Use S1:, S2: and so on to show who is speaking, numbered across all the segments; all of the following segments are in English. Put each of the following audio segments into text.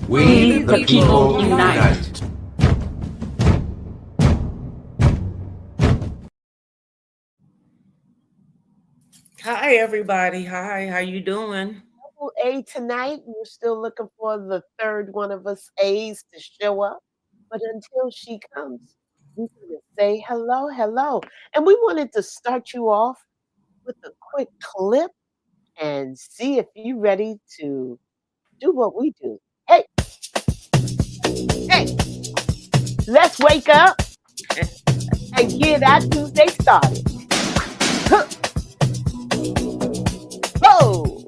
S1: We the people unite.
S2: Hi, everybody. Hi, how you doing?
S3: A tonight. We're still looking for the third one of us A's to show up. But until she comes, we're going to say hello, hello. And we wanted to start you off with a quick clip and see if you're ready to do what we do. Hey, hey, let's wake up and get our Tuesday started. Huh. Oh,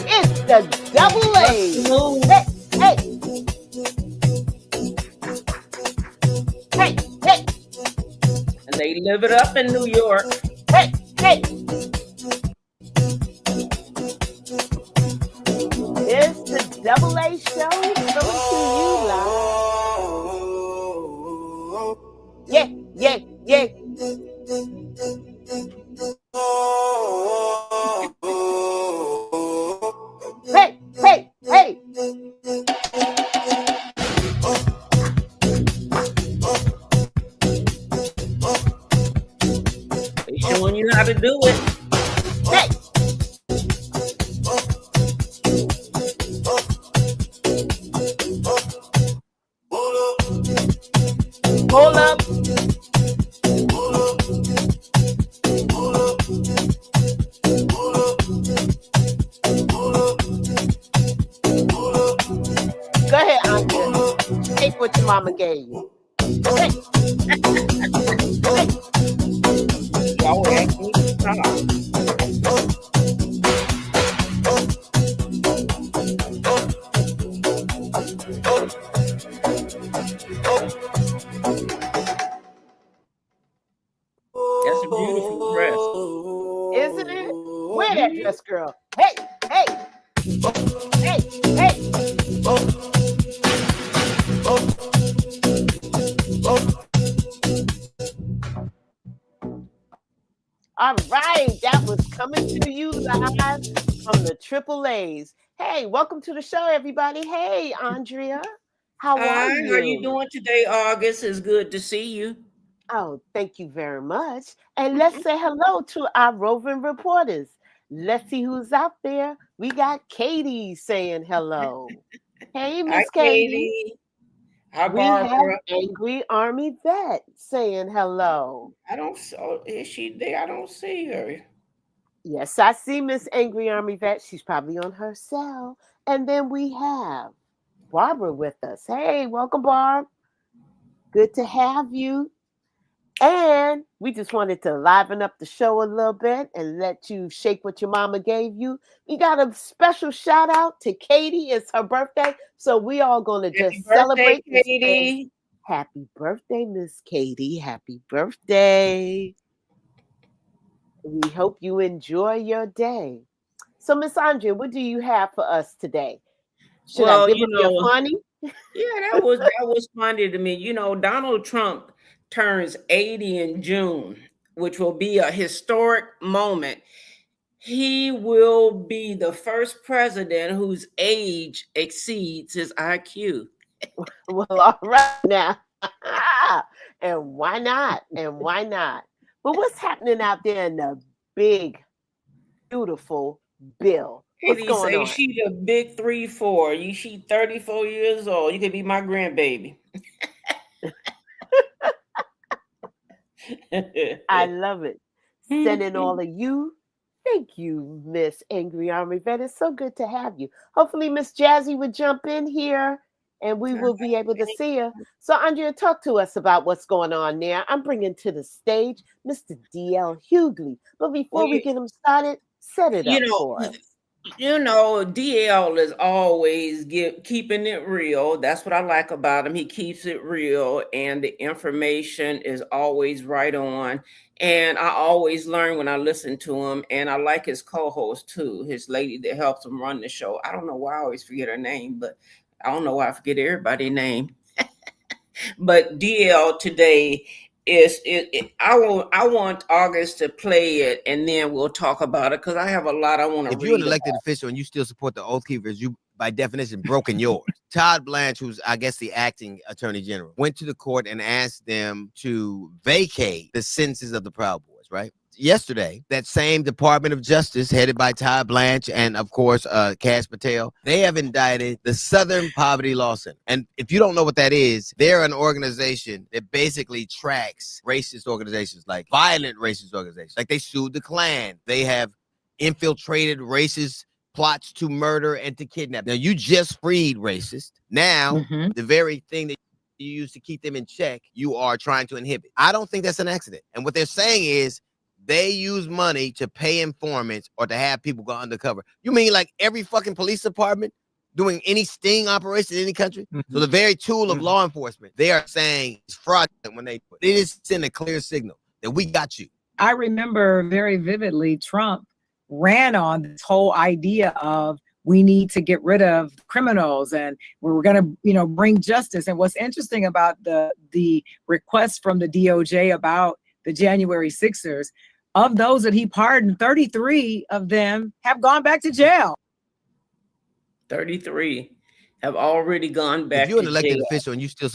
S3: it's the double A. Hey, hey, hey, hey.
S2: And they live it up in New York.
S3: Hey, hey. It's the Double A Show coming to you live. Yeah, yeah, yeah. Hey, hey, hey.
S2: They showing you how to do it.
S3: Hey. Hold up. Go ahead, Andrea. Take what your mama gave you. Hey. Hey.
S2: Y'all ask me to stop. That's a beautiful dress.
S3: Isn't it? Wear that dress, girl. Hey, hey. Hey, hey. All right, that was coming to you live from the Triple A's. Hey, welcome to the show, everybody. Hey, Andrea, how are you?
S2: How you doing today, August? It's good to see you.
S3: Oh, thank you very much. And let's say hello to our roving reporters. Let's see who's out there. We got Katie saying hello. Hey, Miss Katie.
S2: Hi,
S3: We have
S2: Barbara.
S3: Angry Army Vet saying hello.
S2: Is she there? I don't see her.
S3: Yes, I see Miss Angry Army Vet. She's probably on her cell. And then we have Barbara with us. Hey, welcome, Barb. Good to have you. And we just wanted to liven up the show a little bit and let you shake what your mama gave you. We got a special shout out to Katie. It's her birthday. So we all going to just celebrate.
S2: Katie.
S3: Happy birthday, Miss Katie. Happy birthday. We hope you enjoy your day. So, Miss Andrea, what do you have for us today? Should I give them your funny?
S2: Yeah, that was funny to me. Donald Trump turns 80 in June, which will be a historic moment. He will be the first president whose age exceeds his IQ.
S3: Well, all right now. And why not? And why not? But what's happening out there in the big, beautiful bill? What's going on?
S2: She the big 3-4. She 34 years old. You could be my grandbaby.
S3: I love it. Sending all of you. Thank you, Miss Angry Army Vet. It's so good to have you. Hopefully, Miss Jazzy would jump in here and we will be able to see her. So, Andrea, talk to us about what's going on there. I'm bringing to the stage Mr. D.L. Hughley. But before we get him started, set it up for us.
S2: DL is always keeping it real. That's what I like about him. He keeps it real, and the information is always right on. And I always learn when I listen to him. And I like his co-host too, his lady that helps him run the show. I don't know why I always forget her name, but I don't know why I forget everybody's name. But DL today I want August to play it, and then we'll talk about it, because I have a lot I want to read.
S4: If you're an elected official and you still support the Oath Keepers, you by definition broken yours. Todd Blanche, who's I guess the acting attorney general, went to the court and asked them to vacate the sentences of the Proud Boys, right? Yesterday, that same Department of Justice, headed by Todd Blanche and, of course, Kash Patel, they have indicted the Southern Poverty Law Center. And if you don't know what that is, they're an organization that basically tracks racist organizations, like violent racist organizations. Like they sued the Klan. They have infiltrated racist plots to murder and to kidnap. Now, you just freed racist. Now, the very thing that you use to keep them in check, you are trying to inhibit. I don't think that's an accident. And what they're saying is, they use money to pay informants or to have people go undercover. You mean like every fucking police department doing any sting operation in any country? So the very tool of law enforcement, they are saying it's fraudulent when they put it. It is send a clear signal that we got you.
S1: I remember very vividly Trump ran on this whole idea of we need to get rid of criminals and we're going to, bring justice. And what's interesting about the request from the DOJ about the January 6ers, of those that he pardoned, 33 of them have gone back to jail.
S2: 33 have already gone back.
S4: If you're an
S2: to
S4: elected
S2: jail.
S4: official and you still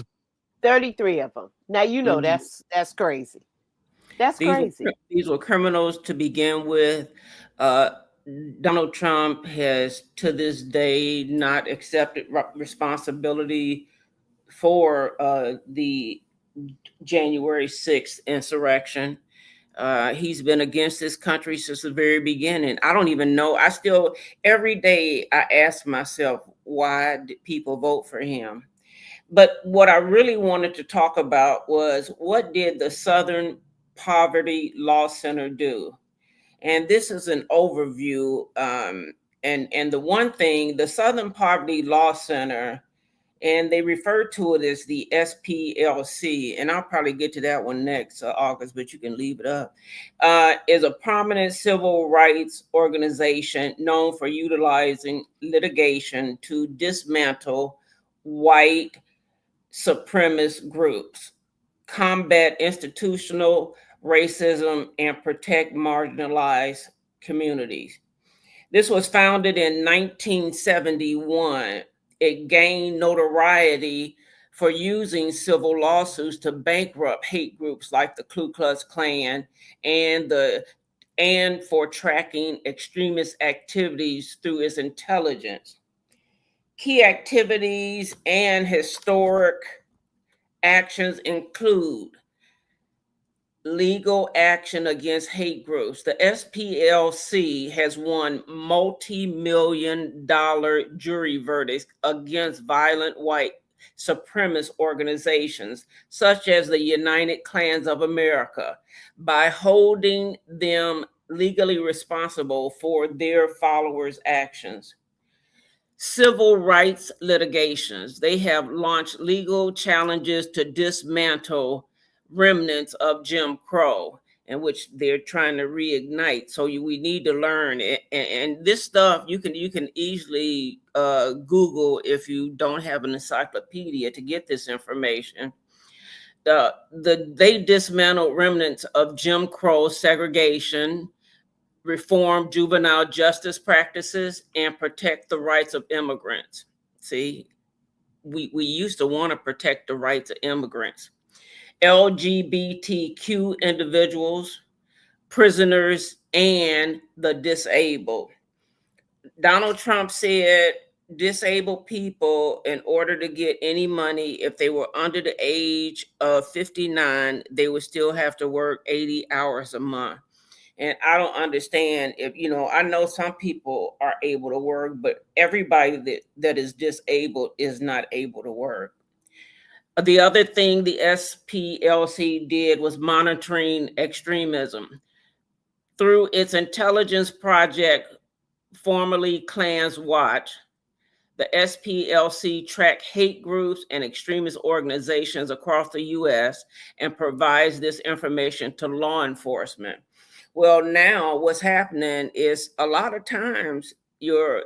S3: 33 of them. Now that's crazy. That's crazy.
S2: These were criminals to begin with. Donald Trump has to this day not accepted responsibility for the January 6th insurrection. He's been against this country since the very beginning. I don't even know. Every day I ask myself, why did people vote for him? But what I really wanted to talk about was, what did the Southern Poverty Law Center do? And this is an overview. And the one thing, the Southern Poverty Law Center, and they refer to it as the SPLC, and I'll probably get to that one next, August, but you can leave it up, is a prominent civil rights organization known for utilizing litigation to dismantle white supremacist groups, combat institutional racism, and protect marginalized communities. This was founded in 1971. It gained notoriety for using civil lawsuits to bankrupt hate groups like the Ku Klux Klan and for tracking extremist activities through its intelligence. Key activities and historic actions include legal action against hate groups. The SPLC has won multi-million-dollar jury verdicts against violent white supremacist organizations, such as the United Klans of America, by holding them legally responsible for their followers' actions. Civil rights litigations. They have launched legal challenges to dismantle remnants of Jim Crow, in which they're trying to reignite. So we need to learn it. And this stuff you can easily Google if you don't have an encyclopedia to get this information. They dismantled remnants of Jim Crow segregation, reform juvenile justice practices, and protect the rights of immigrants. See, we used to want to protect the rights of immigrants. LGBTQ individuals, prisoners, and the disabled. Donald Trump said disabled people, in order to get any money, if they were under the age of 59, they would still have to work 80 hours a month. And I don't understand if, I know some people are able to work, but everybody that is disabled is not able to work. The other thing the SPLC did was monitoring extremism. Through its intelligence project, formerly Klans Watch, the SPLC tracked hate groups and extremist organizations across the U.S. and provides this information to law enforcement. Well, now what's happening is a lot of times your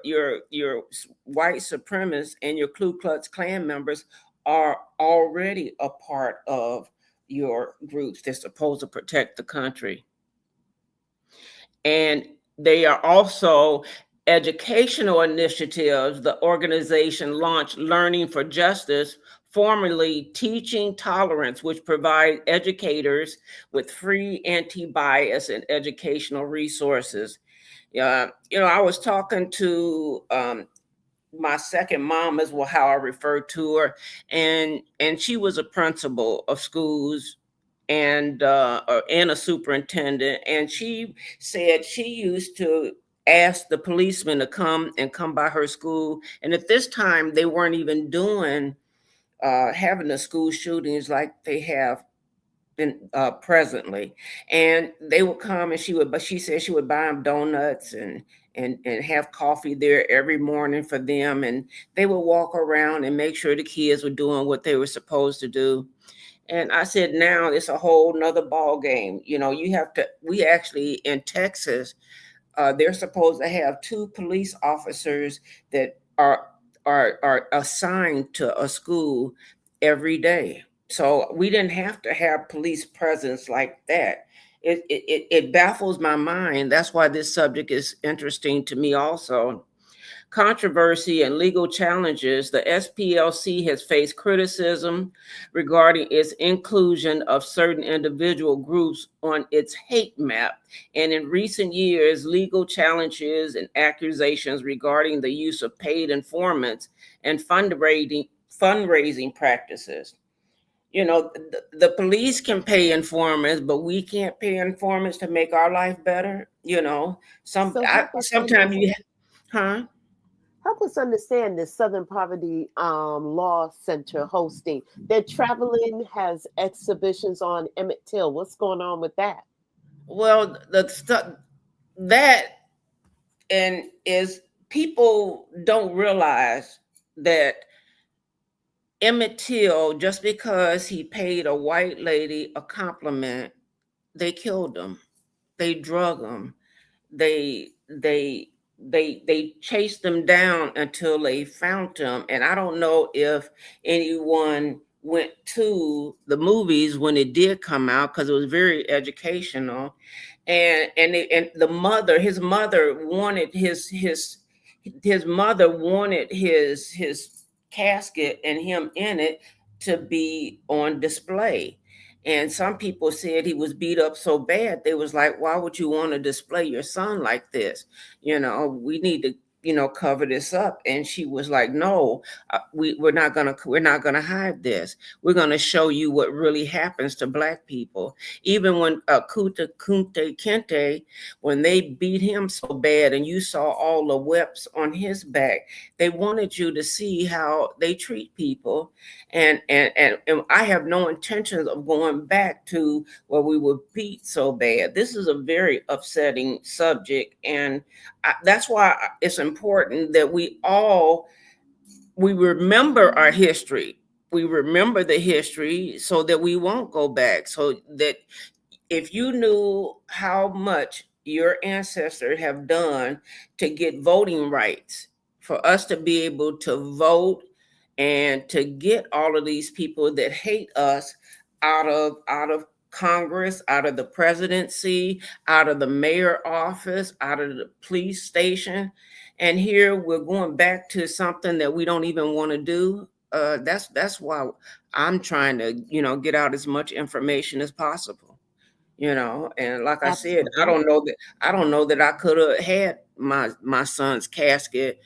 S2: white supremacists and your Ku Klux Klan members are already a part of, your groups. They're supposed to protect the country. And they are also educational initiatives. The organization launched Learning for Justice, formerly Teaching Tolerance, which provide educators with free anti-bias and educational resources. I was talking to my second mom, is how I refer to her, and she was a principal of schools and a superintendent, and she said she used to ask the policemen to come by her school, and at this time they weren't even doing having the school shootings like they have been presently, and they would come, and she said she would buy them donuts and have coffee there every morning for them, and they would walk around and make sure the kids were doing what they were supposed to do. And I said, now it's a whole nother ball game. We actually in Texas, they're supposed to have 2 police officers that are assigned to a school every day. So we didn't have to have police presence like that. It baffles my mind. That's why this subject is interesting to me also. Controversy and legal challenges. The SPLC has faced criticism regarding its inclusion of certain individual groups on its hate map. And in recent years, legal challenges and accusations regarding the use of paid informants and fundraising practices. The police can pay informants, but we can't pay informants to make our life better. Sometimes you, huh?
S3: Help us understand the Southern Poverty Law Center hosting. They're traveling, has exhibitions on Emmett Till. What's going on with that?
S2: Well, that and is people don't realize that Emmett Till, just because he paid a white lady a compliment, they killed him. They drug him. They chased him down until they found him. And I don't know if anyone went to the movies when it did come out, because it was very educational. And the mother, his mother wanted his mother wanted his casket and him in it to be on display. And some people said he was beat up so bad, they was like, why would you want to display your son like this? We need to, cover this up. And she was like, no, we're not gonna hide this. We're gonna show you what really happens to Black people. Even when Kunta Kinte, when they beat him so bad and you saw all the webs on his back, they wanted you to see how they treat people. And I have no intentions of going back to where we were beat so bad. This is a very upsetting subject, and that's why it's important that we remember our history. We remember the history so that we won't go back. So that if you knew how much your ancestors have done to get voting rights, for us to be able to vote and to get all of these people that hate us out of Congress, out of the presidency, out of the mayor office, out of the police station. And here we're going back to something that we don't even want to do. That's why I'm trying to, get out as much information as possible. And like I said, I don't know that I could have had my son's casket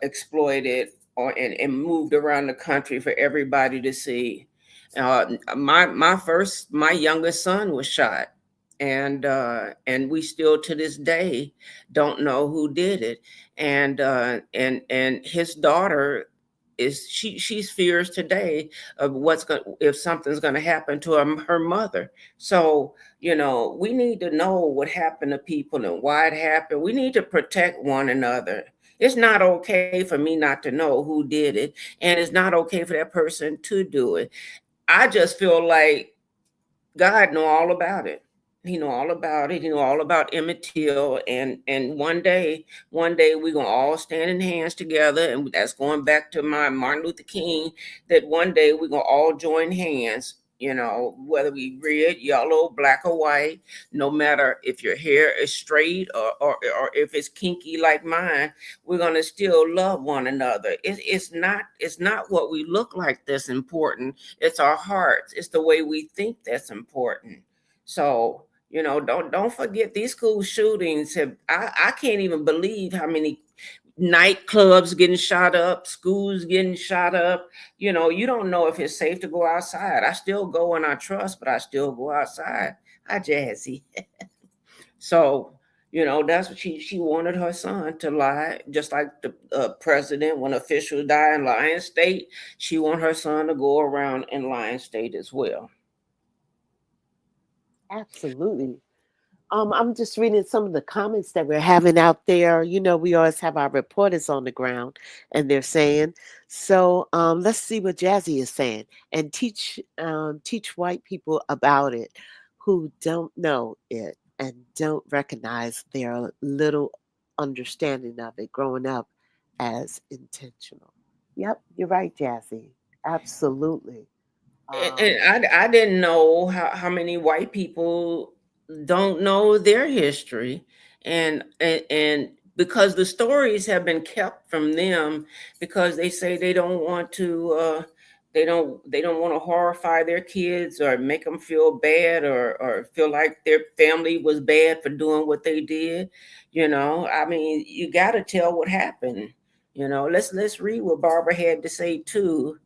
S2: exploited and moved around the country for everybody to see. My youngest son was shot, and we still to this day don't know who did it. And his daughter she's fears today of if something's going to happen to her mother. So we need to know what happened to people and why it happened. We need to protect one another. It's not okay for me not to know who did it, and it's not okay for that person to do it. I just feel like God know all about it. He know all about it. He know all about Emmett Till. And one day we're gonna all stand in hands together. And that's going back to my Martin Luther King, that one day we're gonna all join hands You know, whether we red, yellow, black, or white, no matter if your hair is straight or if it's kinky like mine, we're gonna still love one another. It's not what we look like that's important. It's our hearts. It's the way we think that's important. So, you know, don't forget these school shootings have I can't even believe how many nightclubs getting shot up, schools getting shot up. You know, you don't know if it's safe to go outside. I still go and I trust, but I still go outside. Hi, Jazzy. So, you know, that's what she wanted her son to lie, just like the president, when officials die in Lion State, she want her son to go around in Lion State as well.
S3: Absolutely. I'm just reading some of the comments that we're having out there. You know, we always have our reporters on the ground, and they're saying. So let's see what Jazzy is saying, and teach white people about it who don't know it and don't recognize their little understanding of it growing up as intentional. Yep, you're right, Jazzy. Absolutely.
S2: And I didn't know how many white people don't know their history, and because the stories have been kept from them, because they say they don't want to they don't want to horrify their kids or make them feel bad or feel like their family was bad for doing what they did. You know, I mean, you got to tell what happened. You know, let's read what Barbara had to say too.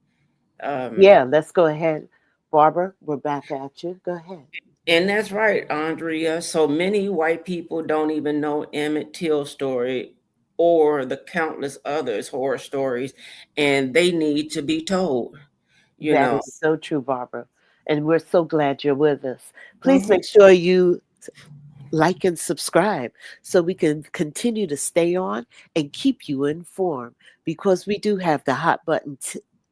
S3: Yeah, let's go ahead. Barbara, we're back at you. Go ahead.
S2: And that's right, Andrea. So many white people don't even know Emmett Till story or the countless others horror stories, and they need to be told. You
S3: That
S2: know.
S3: is so true, Barbara. And we're so glad you're with us. Please
S2: Mhm.
S3: make sure you like and subscribe so we can continue to stay on and keep you informed, because we do have the hot button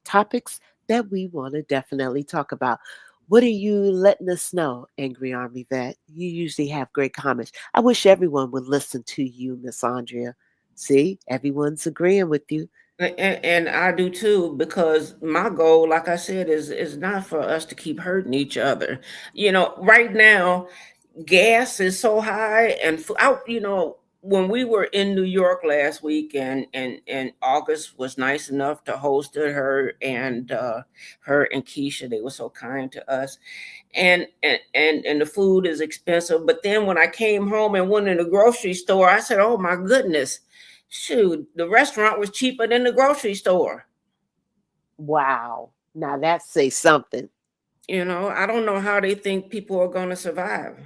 S3: topics that we want to definitely talk about. What are you letting us know, Angry Army Vet? You usually have great comments. I wish everyone would listen to you, Miss Andrea. See, everyone's agreeing with you.
S2: And I do too, because my goal, like I said, is not for us to keep hurting each other. You know, right now, gas is so high, and out. You know, when we were in New York last week, and August was nice enough to host her and Keisha. They were so kind to us, and the food is expensive. But then when I came home and went in the grocery store, I said, "Oh my goodness, shoot, the restaurant was cheaper than the grocery store."
S3: Wow. Now that says something.
S2: You know, I don't know how they think people are going to survive.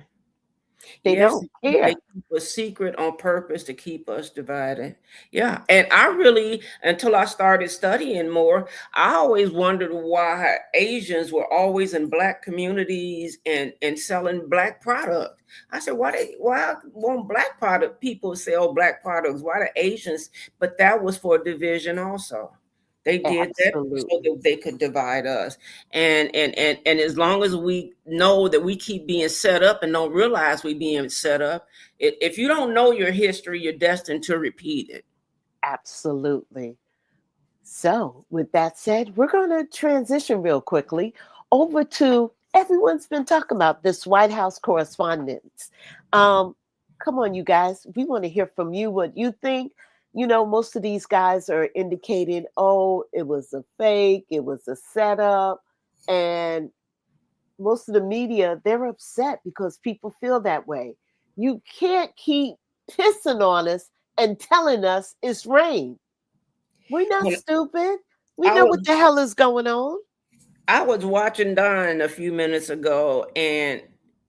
S3: They
S2: Yes,
S3: don't
S2: they
S3: care.
S2: keep a secret on purpose to keep us divided. Yeah, and I really, until I started studying more, I always wondered why Asians were always in black communities and selling black products. I said, why won't black product people sell black products? Why the Asians? But that was for division also. They did that so
S3: Absolutely.
S2: that they could divide us. And as long as we know that we keep being set up and don't realize we being set up, if you don't know your history, you're destined to repeat it.
S3: Absolutely. So, with that said, we're going to transition real quickly over to everyone's been talking about this White House Correspondents. Come on, you guys. We want to hear from you what you think. You know, most of these guys are indicating, oh, it was a fake, it was a setup. And most of the media, they're upset because people feel that way. You can't keep pissing on us and telling us it's rain. We're not
S2: Well,
S3: stupid. We
S2: I
S3: know
S2: was
S3: what the hell is going on.
S2: I was watching Don a few minutes ago, and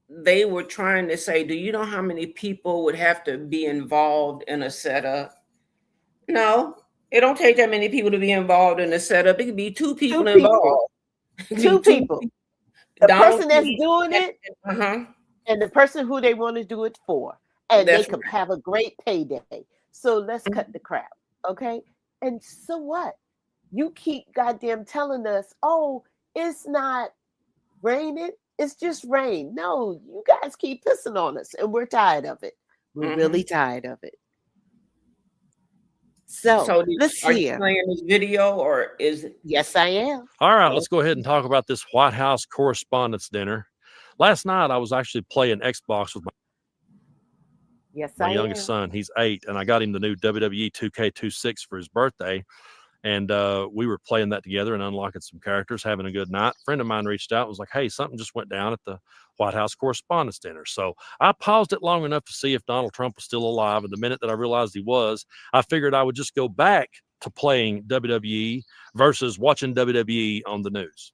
S2: they were trying to say, do you know how many people would have to be involved in a setup? No, it don't take that many people to be involved in a setup. It could be two
S3: Two
S2: people
S3: people.
S2: involved. It could be
S3: Two
S2: two
S3: people.
S2: people.
S3: The
S2: Donald
S3: person that's
S2: Trump.
S3: doing it
S2: Uh-huh.
S3: and the person who they want to do it for. And they
S2: That's
S3: could
S2: right.
S3: have a great payday. So let's cut
S2: Mhm.
S3: the crap. Okay. And so what? You keep goddamn telling us, oh, it's not raining. It's just rain. No, you guys keep pissing on us and we're tired of it. We're
S2: Mhm.
S3: really tired of it. So let's
S2: Are you
S3: hear.
S2: playing this video or is it?
S3: Yes, I am.
S5: All right, let's go ahead and talk about this White House Correspondents Dinner. Last night, I was actually playing Xbox with my youngest son. He's 8, and I got him the new WWE 2K26 for his birthday. And we were playing that together and unlocking some characters, having a good night. A friend of mine reached out and was like, hey, something just went down at the White House Correspondents Dinner. So I paused it long enough to see if Donald Trump was still alive. And the minute that I realized he was, I figured I would just go back to playing WWE versus watching WWE on the news.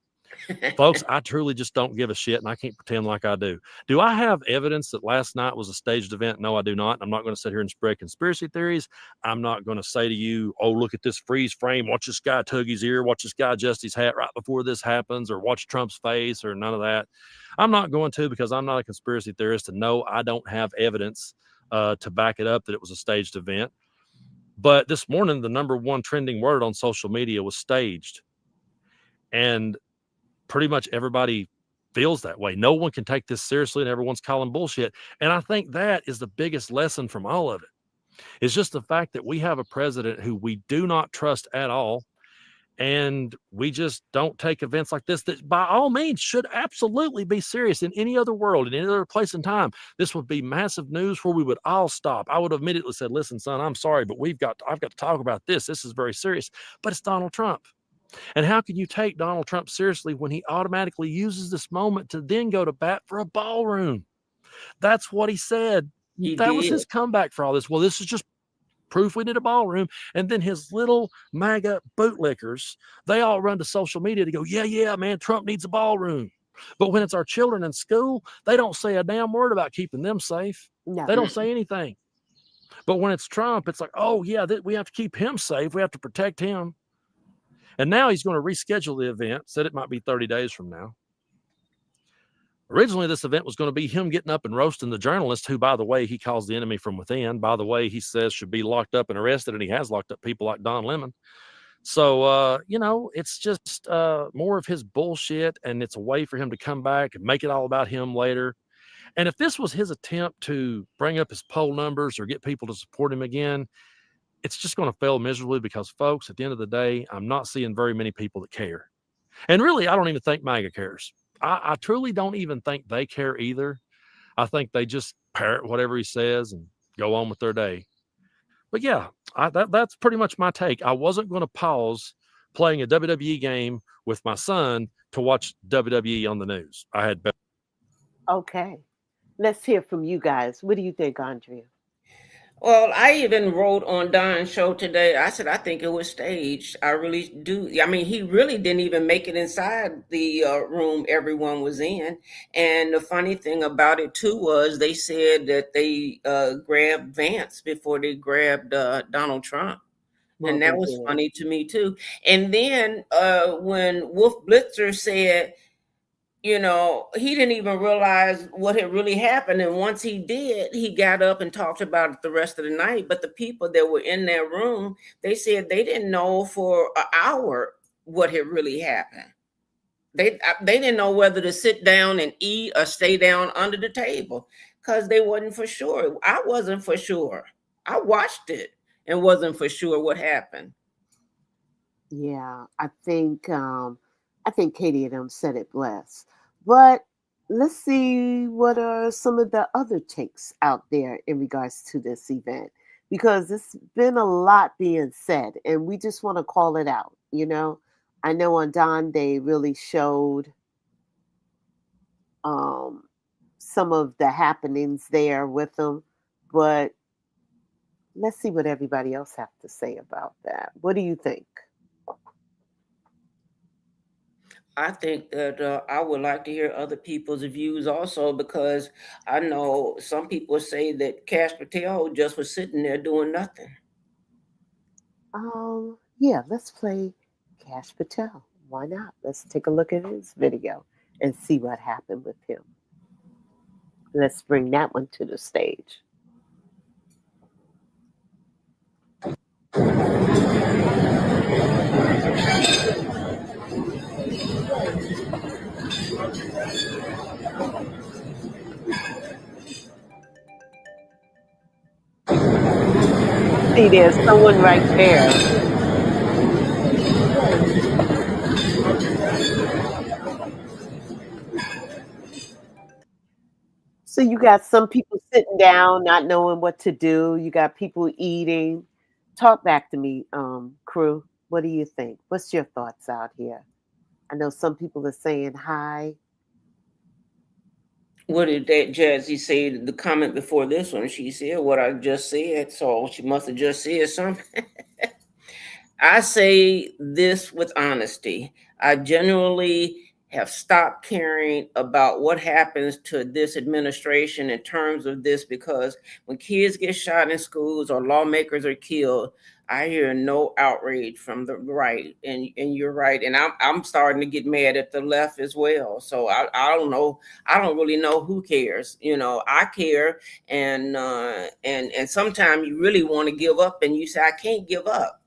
S5: Folks, I truly just don't give a shit, and I can't pretend like I do. Do I have evidence that last night was a staged event? No, I do not. I'm not going to sit here and spread conspiracy theories. I'm not going to say to you, oh, look at this freeze frame. Watch this guy tug his ear. Watch this guy adjust his hat right before this happens, or watch Trump's face, or none of that. I'm not going to, because I'm not a conspiracy theorist, and no, I don't have evidence to back it up that it was a staged event. But this morning, the number one trending word on social media was staged. And pretty much everybody feels that way. No one can take this seriously, and everyone's calling bullshit. And I think that is the biggest lesson from all of it. It's just the fact that we have a president who we do not trust at all. And we just don't take events like this that by all means should absolutely be serious. In any other world, in any other place and time, this would be massive news where we would all stop. I would have immediately said, listen, son, I'm sorry, but I've got to talk about this. This is very serious. But it's Donald Trump. And how can you take Donald Trump seriously when he automatically uses this moment to then go to bat for a ballroom? That's what he said. That was his comeback for all this. Well, this is just proof we did a ballroom. And then his little MAGA bootlickers, they all run to social media to go, yeah, man, Trump needs a ballroom. But when it's our children in school, they don't say a damn word about keeping them safe.
S3: No.
S5: They don't say anything. But when it's Trump, it's like, oh, yeah, we have to keep him safe. We have to protect him. And now he's going to reschedule the event, said it might be 30 days from now. Originally, this event was going to be him getting up and roasting the journalist, who, by the way, he calls the enemy from within. By the way, he says should be locked up and arrested, and he has locked up people like Don Lemon. So, it's just more of his bullshit, and it's a way for him to come back and make it all about him later. And if this was his attempt to bring up his poll numbers or get people to support him again, it's just going to fail miserably, because, folks, at the end of the day, I'm not seeing very many people that care. And really, I don't even think MAGA cares. I truly don't even think they care either. I think they just parrot whatever he says and go on with their day. But yeah, that's pretty much my take. I wasn't going to pause playing a WWE game with my son to watch WWE on the news. I had better.
S3: Okay. Let's hear from you guys. What do you think, Andrea?
S2: Well, I even wrote on Don's show today. I said, I think it was staged. I really do. I mean, he really didn't even make it inside the room everyone was in. And the funny thing about it, too, was they said that they grabbed Vance before they grabbed Donald Trump. And that was funny to me, too. And then when Wolf Blitzer said, he didn't even realize what had really happened. And once he did, he got up and talked about it the rest of the night. But the people that were in that room, they said they didn't know for an hour what had really happened. They didn't know whether to sit down and eat or stay down under the table, because they wasn't for sure. I wasn't for sure. I watched it and wasn't for sure what happened.
S3: Yeah, I think Katie and them said it best. But let's see what are some of the other takes out there in regards to this event, because there's been a lot being said, and we just want to call it out. I know on Don they really showed some of the happenings there with them, but let's see what everybody else have to say about that. What do you think?
S2: I think that I would like to hear other people's views also, because I know some people say that Kash Patel just was sitting there doing nothing.
S3: Yeah, let's play Kash Patel. Why not? Let's take a look at his video and see what happened with him. Let's bring that one to the stage. see there's someone right there. So you got some people sitting down, not knowing what to do. You got people eating. Talk back to me, crew. What do you think? What's your thoughts out here? I know some people are saying hi.
S2: What did that Jazzy say? The comment before this one, she said what I just said. So she must have just said something. I say this with honesty. I genuinely have stopped caring about what happens to this administration in terms of this, because when kids get shot in schools or lawmakers are killed, I hear no outrage from the right, and you're right, and I'm starting to get mad at the left as well. So I don't know, I don't really know who cares. You know, I care, and sometimes you really want to give up, and you say I can't give up.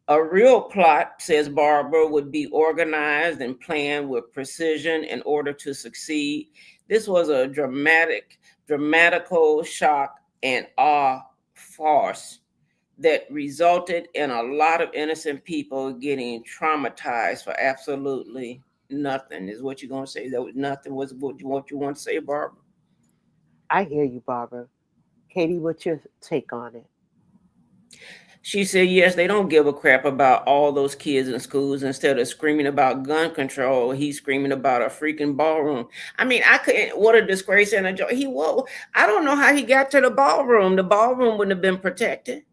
S2: A real plot, says Barbara, would be organized and planned with precision in order to succeed. This was a dramatical shock and awe farce that resulted in a lot of innocent people getting traumatized for absolutely nothing. Is what you're going to say? That was nothing. Was what you want to say, Barbara?
S3: I hear you, Barbara. Katie, what's your take on it?
S2: She said, yes, they don't give a crap about all those kids in schools. Instead of screaming about gun control, he's screaming about a freaking ballroom. I mean, I couldn't, what a disgrace and a joke. I don't know how he got to the ballroom. The ballroom wouldn't have been protected.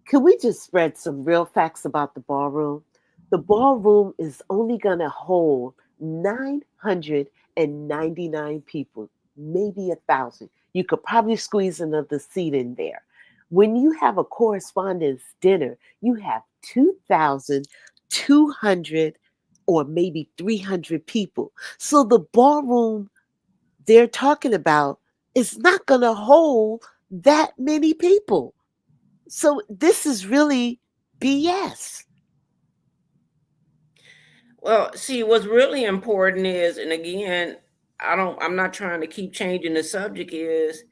S3: Can we just spread some real facts about the ballroom? The ballroom is only going to hold 999 people, maybe 1,000. You could probably squeeze another seat in there. When you have a correspondence dinner, you have 2,200 or maybe 300 people. So the ballroom they're talking about is not going to hold that many people. So this is really BS.
S2: Well, see, what's really important is, and again, I'm not trying to keep changing the subject, is,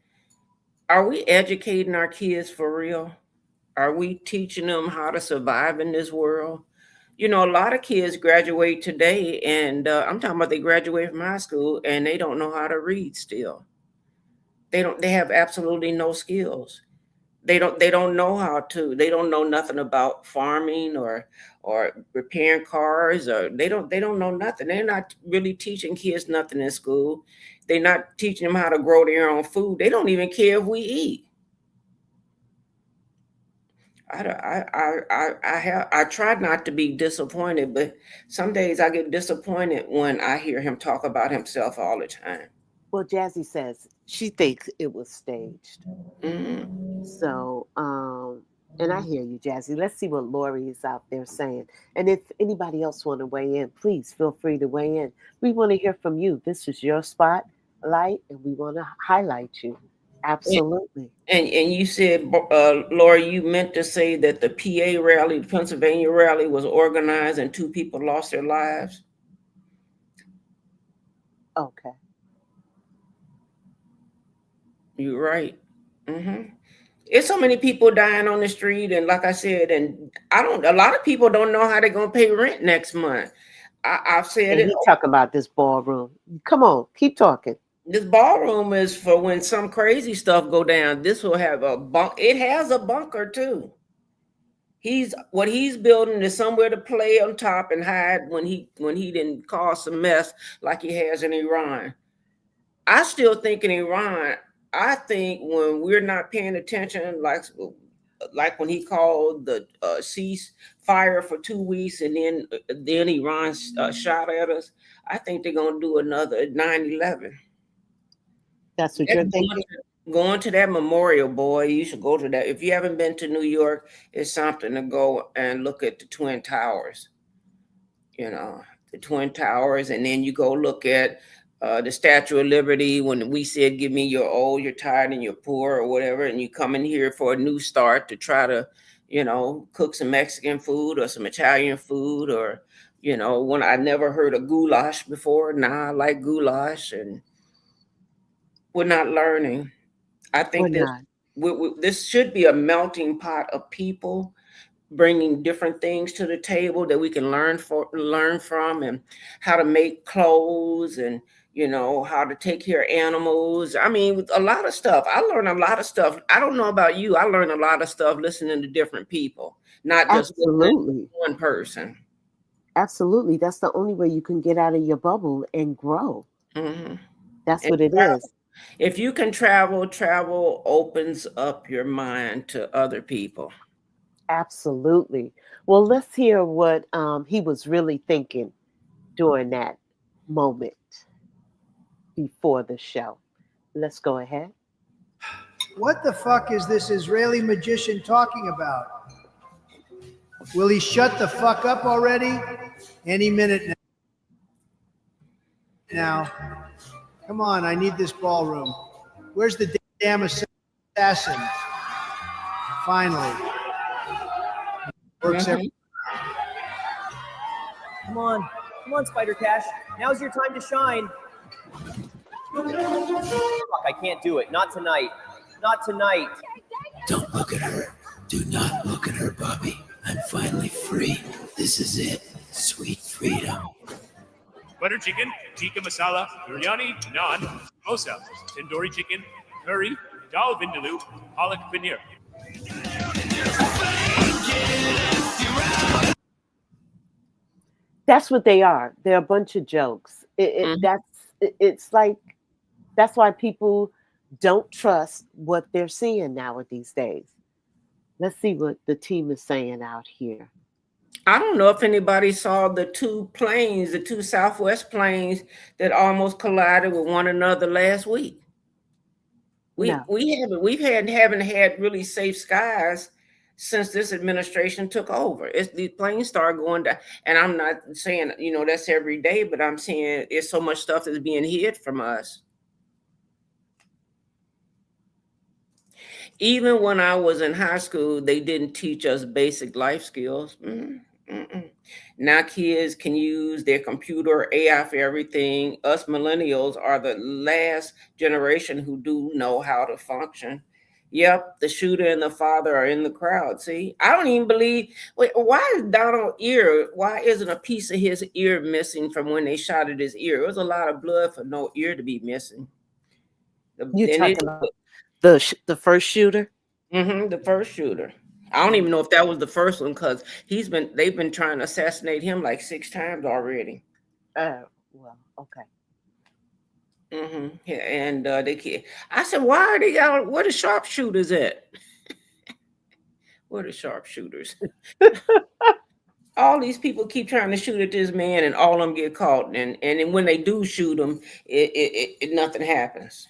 S2: are we educating our kids for real? Are we teaching them how to survive in this world? You know, a lot of kids graduate today, and I'm talking about they graduate from high school and they don't know how to read still. They have absolutely no skills. They don't know how to, they don't know nothing about farming or repairing cars, or they don't know nothing. They're not really teaching kids nothing in school. They're not teaching them how to grow their own food. They don't even care if we eat. I try not to be disappointed, but some days I get disappointed when I hear him talk about himself all the time.
S3: Well, Jazzy says she thinks it was staged.
S2: Mm-hmm.
S3: So, and I hear you, Jazzy. Let's see what Lori is out there saying. And if anybody else want to weigh in, please feel free to weigh in. We want to hear from you. This is your spotlight, and we want to highlight you. Absolutely.
S2: And you said, Laura, you meant to say that the PA rally, the Pennsylvania rally, was organized and 2 people lost their lives?
S3: Okay.
S2: You're right. Mm-hmm. It's so many people dying on the street, and like I said, and a lot of people don't know how they're gonna pay rent next month. I've said it.
S3: He's talking about this ballroom. Come on, keep talking.
S2: This ballroom is for when some crazy stuff go down. This will have a bunk. It has a bunker too. What he's building is somewhere to play on top and hide when he didn't cause some mess like he has in Iran. I still think in Iran, I think when we're not paying attention, like when he called the ceasefire for 2 weeks, and then Iran shot at us, I think they're gonna do another 9/11.
S3: That's what you're thinking?
S2: Going to that memorial, boy, you should go to that. If you haven't been to New York, it's something to go and look at the Twin Towers. You know, the Twin Towers, and then you go look at the Statue of Liberty, when we said, give me your old, you're tired, and you're poor, or whatever, and you come in here for a new start to try to, you know, cook some Mexican food or some Italian food, or, you know, when I never heard of goulash before, now I like goulash, and we're not learning. I think this should be a melting pot of people bringing different things to the table that we can learn from, and how to make clothes, and how to take care of animals. I mean, a lot of stuff. I learned a lot of stuff. I don't know about you. I learned a lot of stuff listening to different people, not just listening to one person.
S3: Absolutely. That's the only way you can get out of your bubble and grow.
S2: Mm-hmm.
S3: That's what it is.
S2: If you can travel opens up your mind to other people.
S3: Absolutely. Well, let's hear what he was really thinking during that moment before the show. Let's go ahead.
S6: What the fuck is this Israeli magician talking about? Will he shut the fuck up already? Any minute now. Come on, I need this ballroom. Where's the damn assassin? Finally. Works every.
S7: Come on, Spider Kash. Now's your time to shine. Fuck, I can't do it. Not tonight. Not tonight.
S8: Don't look at her. Do not look at her, Bobby. I'm finally free. This is it. Sweet freedom.
S9: Butter chicken, tikka masala, biryani, naan, samosa, tandoori chicken, curry, dal vindaloo, palak paneer.
S3: That's what they are. They're a bunch of jokes. It's like, that's why people don't trust what they're seeing nowadays days. Let's see what the team is saying out here.
S2: I don't know if anybody saw the two Southwest planes that almost collided with one another last week. We haven't had really safe skies since this administration took over. These planes started going down, and I'm not saying that's every day, but I'm saying there's so much stuff that's being hid from us. Even when I was in high school, they didn't teach us basic life skills. Now kids can use their computer, AI for everything. Us millennials are the last generation who do know how to function. Yep, the shooter and the father are in the crowd. See, I don't even believe. Wait, why is Donald's ear? Why isn't a piece of his ear missing from when they shot at his ear? It was a lot of blood for no ear to be missing.
S3: You talking about the first shooter?
S2: Mm-hmm, the first shooter. I don't even know if that was the first one, because they've been trying to assassinate him like 6 times already.
S3: Oh, well, okay.
S2: Mm-hmm. Yeah, and they can't. I said, why are they out? Where the sharpshooters at? Where the sharpshooters? All these people keep trying to shoot at this man, and all of them get caught. And then when they do shoot him, nothing happens.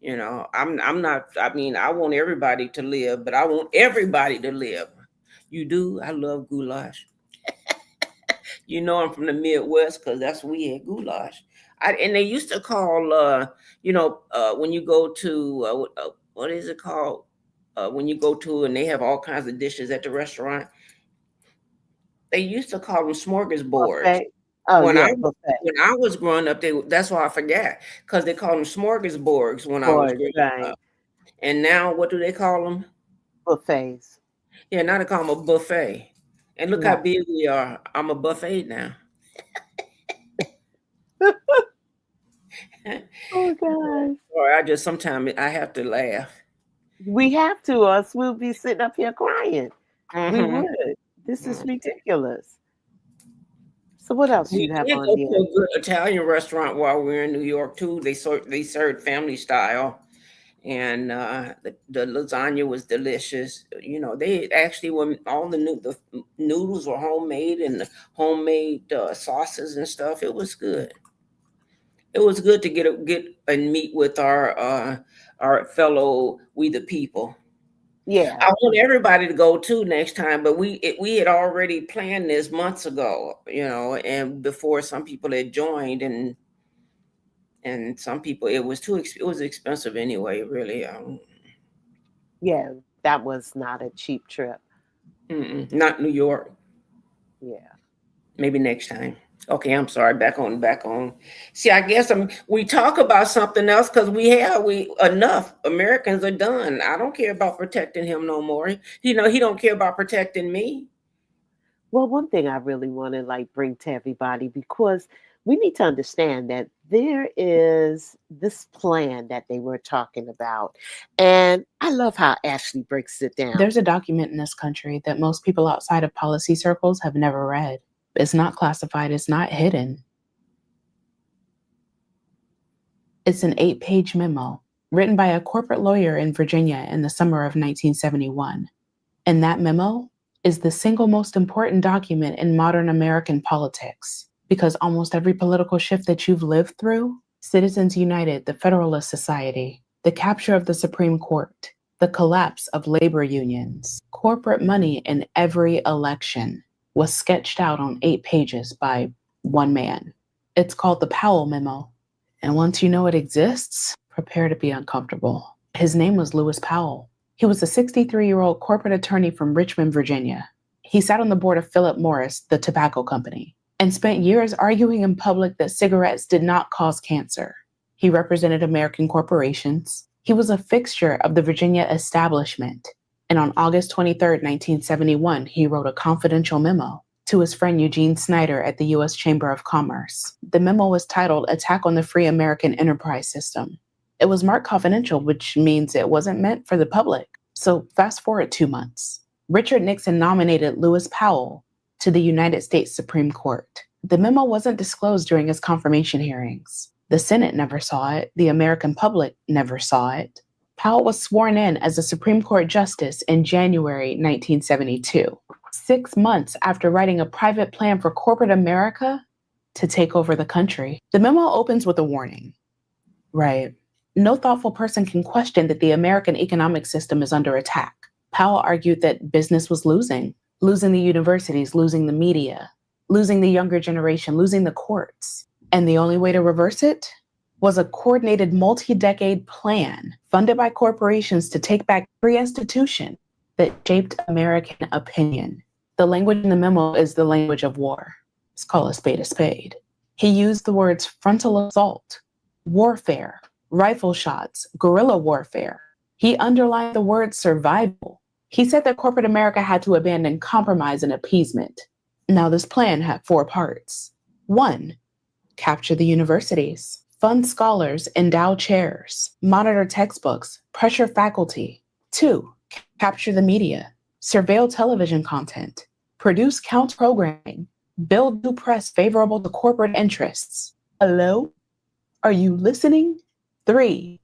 S2: I'm not. I mean, I want everybody to live, but I want everybody to live. You do? I love goulash. I'm from the Midwest, because that's where we had goulash. And they used to call, when you go to, what is it called? When you go to, and they have all kinds of dishes at the restaurant, they used to call them smorgasbords.
S3: Okay. Oh,
S2: when
S3: yeah,
S2: when I was growing up, that's why I forgot, because they called them smorgasbords when I was growing up. And now, what do they call them?
S3: Buffets.
S2: Yeah, now they call them a buffet. And look how big we are. I'm a buffet now.
S3: Oh, God.
S2: Or sometimes I have to laugh.
S3: We have to, or else we'll be sitting up here crying.
S2: Mm-hmm.
S3: We would. This is ridiculous. So what else do you have on here?
S2: To a good Italian restaurant while we were in New York too. They served family style, and the lasagna was delicious. They actually, when all the noodles were homemade, and the homemade sauces and stuff, it was good. It was good to get and meet with our fellow We the People.
S3: Yeah,
S2: I want everybody to go too next time, but we had already planned this months ago, and before some people had joined, and some people, it was expensive anyway, really.
S3: Yeah, that was not a cheap trip.
S2: Not New York.
S3: Yeah,
S2: maybe next time. Okay, I'm sorry. Back on. See, I guess we talk about something else because we enough. Americans are done. I don't care about protecting him no more. He don't care about protecting me.
S3: Well, one thing I really want to bring to everybody, because we need to understand that there is this plan that they were talking about. And I love how Ashley breaks it down.
S10: There's a document in this country that most people outside of policy circles have never read. It's not classified. It's not hidden. It's an 8-page memo written by a corporate lawyer in Virginia in the summer of 1971. And that memo is the single most important document in modern American politics, because almost every political shift that you've lived through, Citizens United, the Federalist Society, the capture of the Supreme Court, the collapse of labor unions, corporate money in every election, was sketched out on 8 pages by one man. It's called the Powell Memo. And once you know it exists, prepare to be uncomfortable. His name was Lewis Powell. He was a 63-year-old corporate attorney from Richmond, Virginia. He sat on the board of Philip Morris, the tobacco company, and spent years arguing in public that cigarettes did not cause cancer. He represented American corporations. He was a fixture of the Virginia establishment. And on August 23, 1971, he wrote a confidential memo to his friend Eugene Snyder at the U.S. Chamber of Commerce. The memo was titled Attack on the Free American Enterprise System. It was marked confidential, which means it wasn't meant for the public. So fast forward 2 months. Richard Nixon nominated Lewis Powell to the United States Supreme Court. The memo wasn't disclosed during his confirmation hearings. The Senate never saw it. The American public never saw it. Powell was sworn in as a Supreme Court justice in January 1972, 6 months after writing a private plan for corporate America to take over the country. The memo opens with a warning, right? No thoughtful person can question that the American economic system is under attack. Powell argued that business was losing the universities, losing the media, losing the younger generation, losing the courts. And the only way to reverse it was a coordinated multi-decade plan funded by corporations to take back free institution that shaped American opinion. The language in the memo is the language of war. Let's call a spade a spade. He used the words frontal assault, warfare, rifle shots, guerrilla warfare. He underlined the word survival. He said that corporate America had to abandon compromise and appeasement. Now, this plan had 4 parts. 1, capture the universities, fund scholars, endow chairs, monitor textbooks, pressure faculty. 2, capture the media, surveil television content, produce counter programming, build new press favorable to corporate interests. Hello? Are you listening? 3,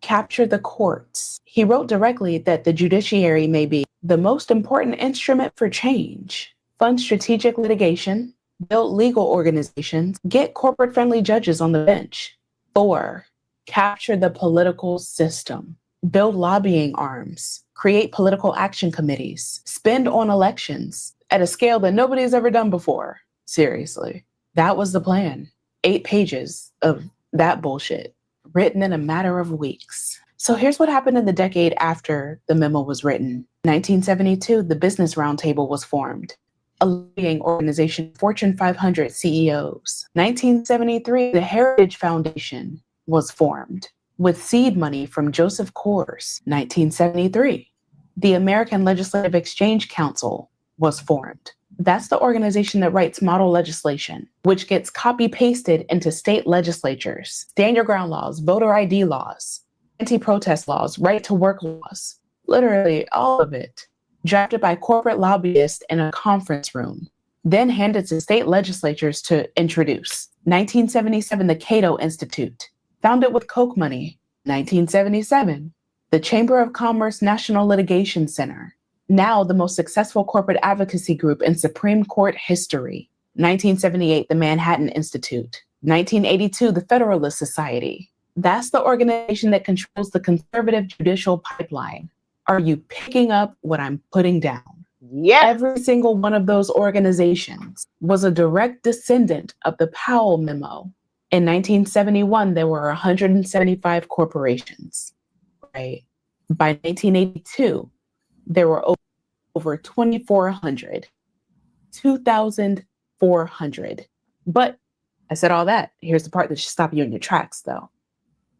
S10: capture the courts. He wrote directly that the judiciary may be the most important instrument for change. Fund strategic litigation, build legal organizations, get corporate-friendly judges on the bench. 4, capture the political system, build lobbying arms, create political action committees, spend on elections at a scale that nobody's ever done before. Seriously, that was the plan. 8 pages of that bullshit, written in a matter of weeks. So here's what happened in the decade after the memo was written. 1972, the Business Roundtable was formed, a lobbying organization of Fortune 500 CEOs. 1973, the Heritage Foundation was formed with seed money from Joseph Coors. 1973, the American Legislative Exchange Council was formed. That's the organization that writes model legislation, which gets copy-pasted into state legislatures, stand your ground laws, voter ID laws, anti-protest laws, right-to-work laws, literally all of it, drafted by corporate lobbyists in a conference room, then handed to state legislatures to introduce. 1977, the Cato Institute, founded with Koch money. 1977, the Chamber of Commerce National Litigation Center, now the most successful corporate advocacy group in Supreme Court history. 1978, the Manhattan Institute. 1982, the Federalist Society. That's the organization that controls the conservative judicial pipeline. Are you picking up what I'm putting down?
S3: Yes.
S10: Every single one of those organizations was a direct descendant of the Powell Memo. In 1971, there were 175 corporations, right? By 1982, there were over 2,400. But I said all that. Here's the part that should stop you in your tracks, though.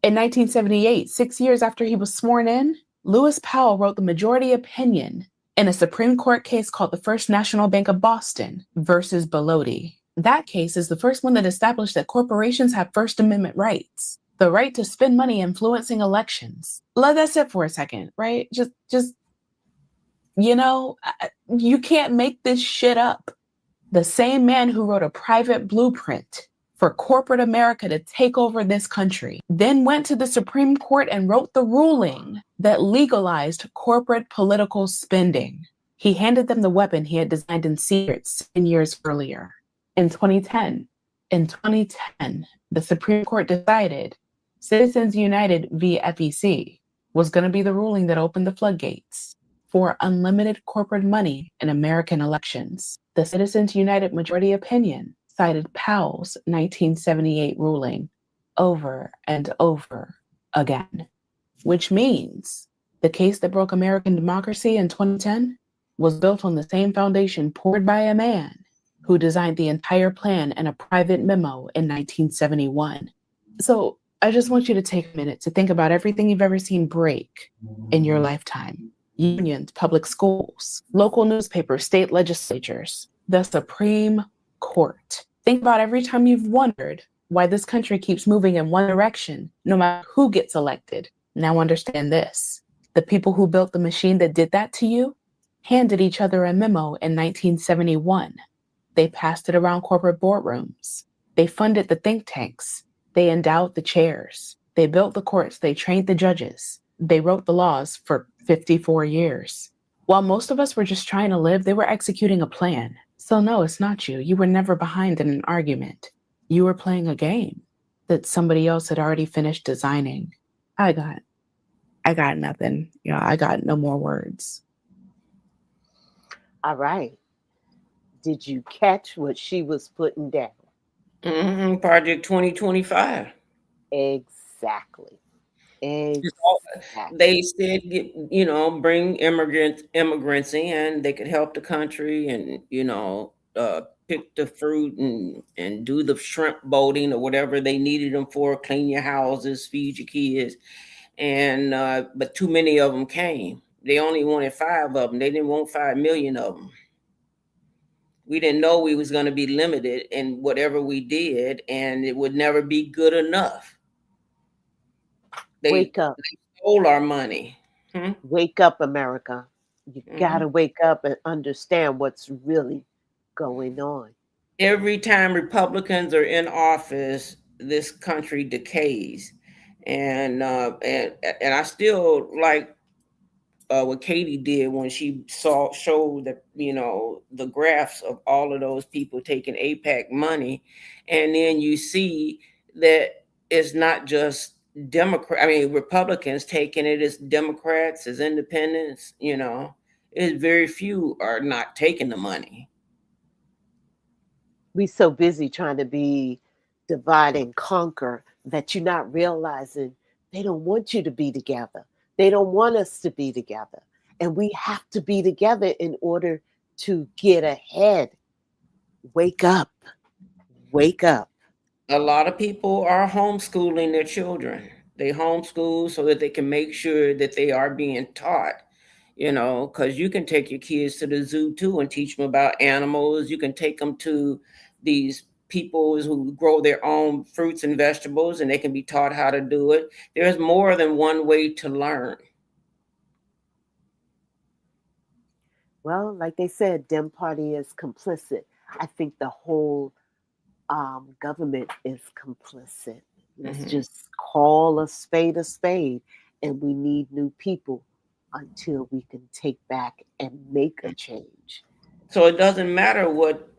S10: In 1978, 6 years after he was sworn in, Lewis Powell wrote the majority opinion in a Supreme Court case called the First National Bank of Boston versus Bellotti. That case is the first one that established that corporations have First Amendment rights, the right to spend money influencing elections. Let that sit for a second, right? Just you can't make this shit up. The same man who wrote a private blueprint for corporate America to take over this country then went to the Supreme Court and wrote the ruling that legalized corporate political spending. He handed them the weapon he had designed in secret 7 years earlier. In 2010, the Supreme Court decided Citizens United v. FEC was going to be the ruling that opened the floodgates for unlimited corporate money in American elections. The Citizens United majority opinion cited Powell's 1978 ruling over and over again, which means the case that broke American democracy in 2010 was built on the same foundation poured by a man who designed the entire plan in a private memo in 1971. So I just want you to take a minute to think about everything you've ever seen break in your lifetime. Unions, public schools, local newspapers, state legislatures, the Supreme Court. Think about every time you've wondered why this country keeps moving in one direction, no matter who gets elected. Now understand this. The people who built the machine that did that to you handed each other a memo in 1971. They passed it around corporate boardrooms. They funded the think tanks. They endowed the chairs. They built the courts. They trained the judges. They wrote the laws for 54 years. While most of us were just trying to live, they were executing a plan. So no, it's not you. You were never behind in an argument. You were playing a game that somebody else had already finished designing. I got nothing. I got no more words.
S3: All right. Did you catch what she was putting down?
S2: Project 2025.
S3: Exactly.
S2: They said, bring immigrants in. They could help the country and, pick the fruit and do the shrimp boating or whatever they needed them for, clean your houses, feed your kids. And but too many of them came. They only wanted 5 of them. They didn't want 5 million of them. We didn't know we was going to be limited in whatever we did, and it would never be good enough.
S3: Wake up.
S2: They stole our money.
S3: Wake up, America. You gotta wake up and understand what's really going on.
S2: Every time Republicans are in office, this country decays. And I still like what Katie did when she showed that, the graphs of all of those people taking AIPAC money. And then you see that it's not just Republicans taking it, as Democrats, as independents, it's very few are not taking the money.
S3: We so busy trying to be divide and conquer that you're not realizing they don't want you to be together. They don't want us to be together. And we have to be together in order to get ahead. Wake up. Wake up.
S2: A lot of people are homeschooling their children. They homeschool so that they can make sure that they are being taught, because you can take your kids to the zoo too and teach them about animals. You can take them to these people who grow their own fruits and vegetables, and they can be taught how to do it. There's more than one way to learn.
S3: Well, like they said, Dem Party is complicit. I think the whole government is complicit. Let's just call a spade, and we need new people until we can take back and make a change.
S2: So it doesn't matter what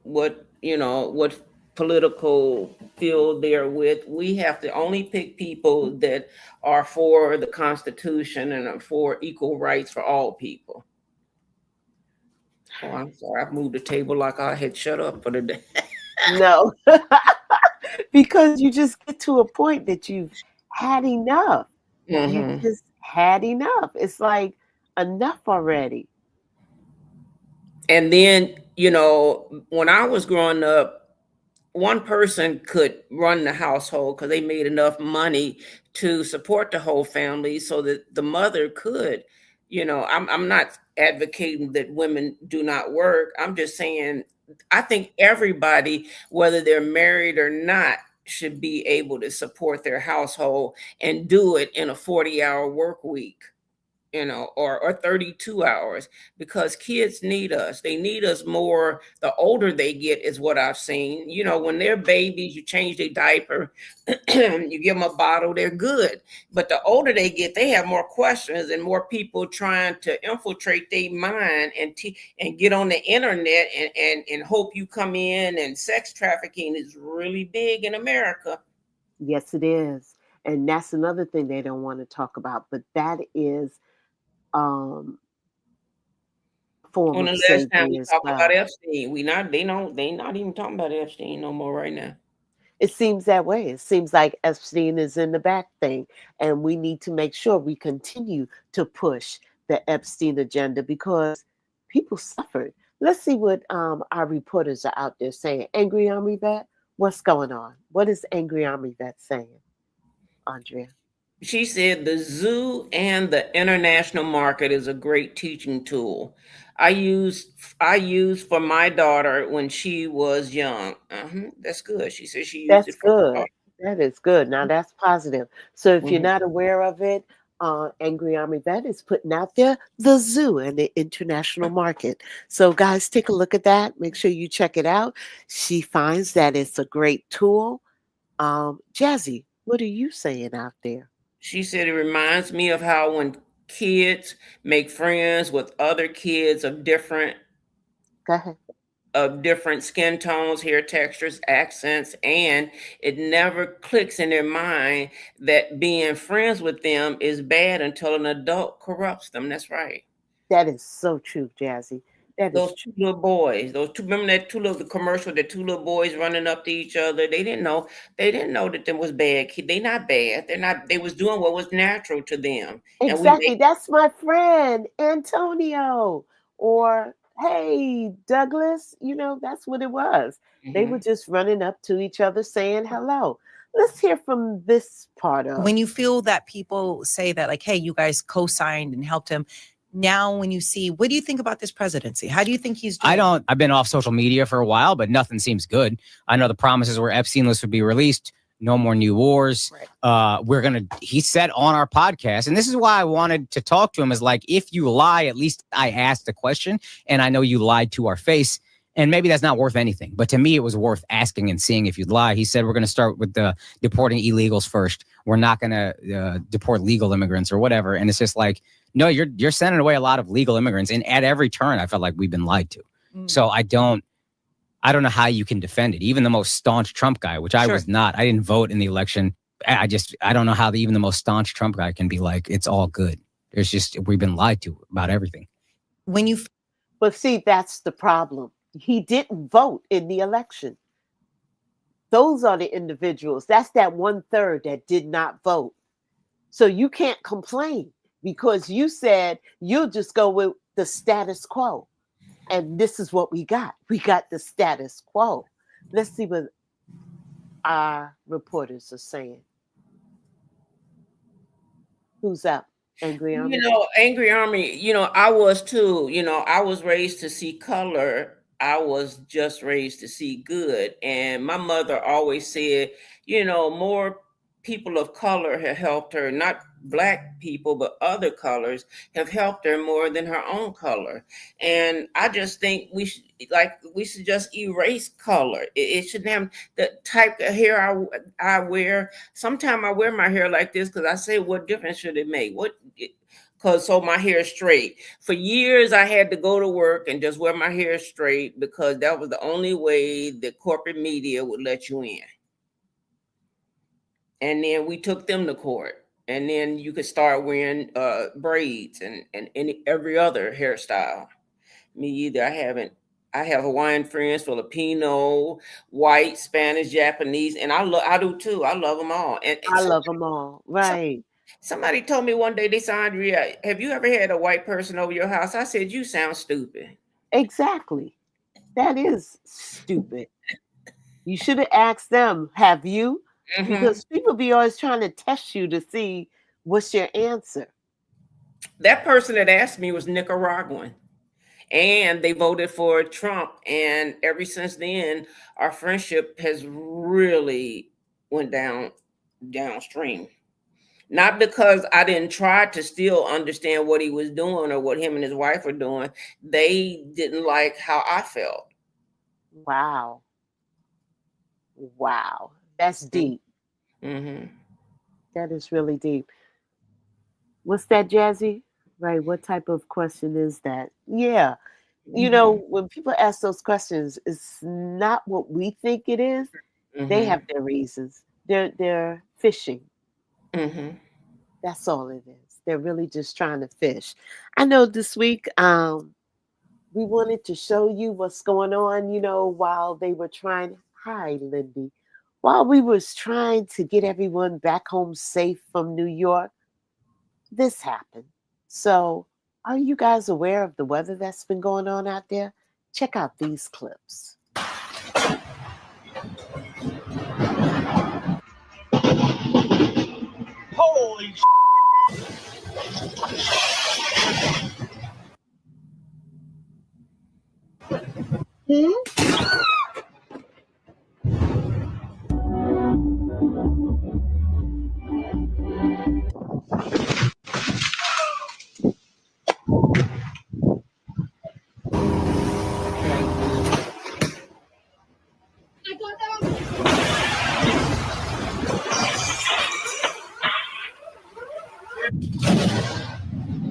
S2: political field they're with. We have to only pick people that are for the Constitution and are for equal rights for all people. Oh, I'm sorry. I've moved the table like I had shut up for the day.
S3: No, because you just get to a point that you've had enough. You just had enough. It's like enough already.
S2: And then, when I was growing up, one person could run the household because they made enough money to support the whole family so that the mother could, I'm not advocating that women do not work. I'm just saying, I think everybody, whether they're married or not, should be able to support their household and do it in a 40-hour work week, or 32 hours, because kids need us. They need us more the older they get, is what I've seen. When they're babies, you change their diaper, you give them a bottle, they're good. But the older they get, they have more questions and more people trying to infiltrate their mind and get on the internet and hope you come in. And sex trafficking is really big in America.
S3: Yes, it is. And that's another thing they don't want to talk about, but that is form
S2: When
S3: of
S2: the last time
S3: slavery
S2: we
S3: as
S2: talked
S3: well.
S2: about Epstein, they not even talking about Epstein no more right now.
S3: It seems that way. It seems like Epstein is in the back thing, and we need to make sure we continue to push the Epstein agenda because people suffered. Let's see what our reporters are out there saying. Angry Army Vet, what's going on? What is Angry Army Vet saying, Andrea?
S2: She said the zoo and the international market is a great teaching tool. I used for my daughter when she was young. That's good. She said she used it
S3: That's
S2: for her
S3: good.
S2: daughter.
S3: That is good. Now that's positive. So if you're
S2: Mhm.
S3: not aware of it, Angry Army Vet is putting out there the zoo and the international market. So guys, take a look at that. Make sure you check it out. She finds that it's a great tool. Jazzy, what are you saying out there?
S2: She said it reminds me of how when kids make friends with other kids of different
S3: Go ahead.
S2: skin tones, hair textures, accents, and it never clicks in their mind that being friends with them is bad until an adult corrupts them. That's right.
S3: That is so true, Jazzy. That is
S2: Those two little boys, remember that the commercial, the two little boys running up to each other. They didn't know that there was bad kids. They not bad. They was doing what was natural to them.
S3: exactly. That's my friend Antonio. Or hey, Douglas. That's what it was. They were just running up to each other saying hello. Let's hear from this part of.
S11: When you feel that people say that, like, hey, you guys co-signed and helped him. Now, when you see, what do you think about this presidency? How do you think he's doing?
S12: I've been off social media for a while, but nothing seems good. I know the promises were Epstein list would be released. No more new wars. Right. He said on our podcast, and this is why I wanted to talk to him, is like, if you lie, at least I asked a question and I know you lied to our face. And maybe that's not worth anything, but to me, it was worth asking and seeing if you'd lie. He said, we're going to start with the deporting illegals first. We're not going to deport legal immigrants or whatever. And it's just like, no, you're sending away a lot of legal immigrants. And at every turn, I felt like we've been lied to. So I don't know how you can defend it. Even the most staunch Trump guy, which I was not, I didn't vote in the election. I don't know how even the most staunch Trump guy can be like, it's all good. There's just, we've been lied to about everything.
S3: But see, that's the problem. He didn't vote in the election. Those are the individuals. That's that 1/3 that did not vote. So you can't complain because you said you'll just go with the status quo. And this is what we got. We got the status quo. Let's see what our reporters are saying. Who's up? Angry Army?
S2: Angry Army, I was too. I was raised to see color. I was just raised to see good. And my mother always said, more people of color have helped her, not Black people, but other colors have helped her more than her own color. And I just think we should just erase color. It shouldn't have the type of hair I wear. Sometimes I wear my hair like this because I say, what difference should it make? So my hair is straight. For years, I had to go to work and just wear my hair straight because that was the only way the corporate media would let you in. And then we took them to court. And then you could start wearing braids and every other hairstyle. Me either. I have Hawaiian friends, Filipino, white, Spanish, Japanese, and I do too. I love them all. And
S3: I love them all. Right.
S2: Somebody told me one day, they said, Andrea, have you ever had a white person over your house? I said, you sound stupid.
S3: Exactly. That is stupid. You should have asked them, have you?
S2: Mhm.
S3: Because people be always trying to test you to see what's your answer.
S2: That person that asked me was Nicaraguan, and they voted for Trump. And ever since then, our friendship has really went downstream. Not because I didn't try to still understand what he was doing or what him and his wife were doing. They didn't like how I felt.
S3: Wow. Wow. That's deep.
S2: Mm-hmm.
S3: That is really deep. What's that, Jazzy? Right. What type of question is that? Yeah. You know, when people ask those questions, it's not what we think it is. They have their reasons. They're fishing.
S2: Mm-hmm.
S3: That's all it is. They're really just trying to fish. I know this week we wanted to show you what's going on, you know, while they were trying. Hi, Lindy. While we was trying to get everyone back home safe from New York, this happened. So are you guys aware of the weather that's been going on out there? Check out these clips.
S13: Holy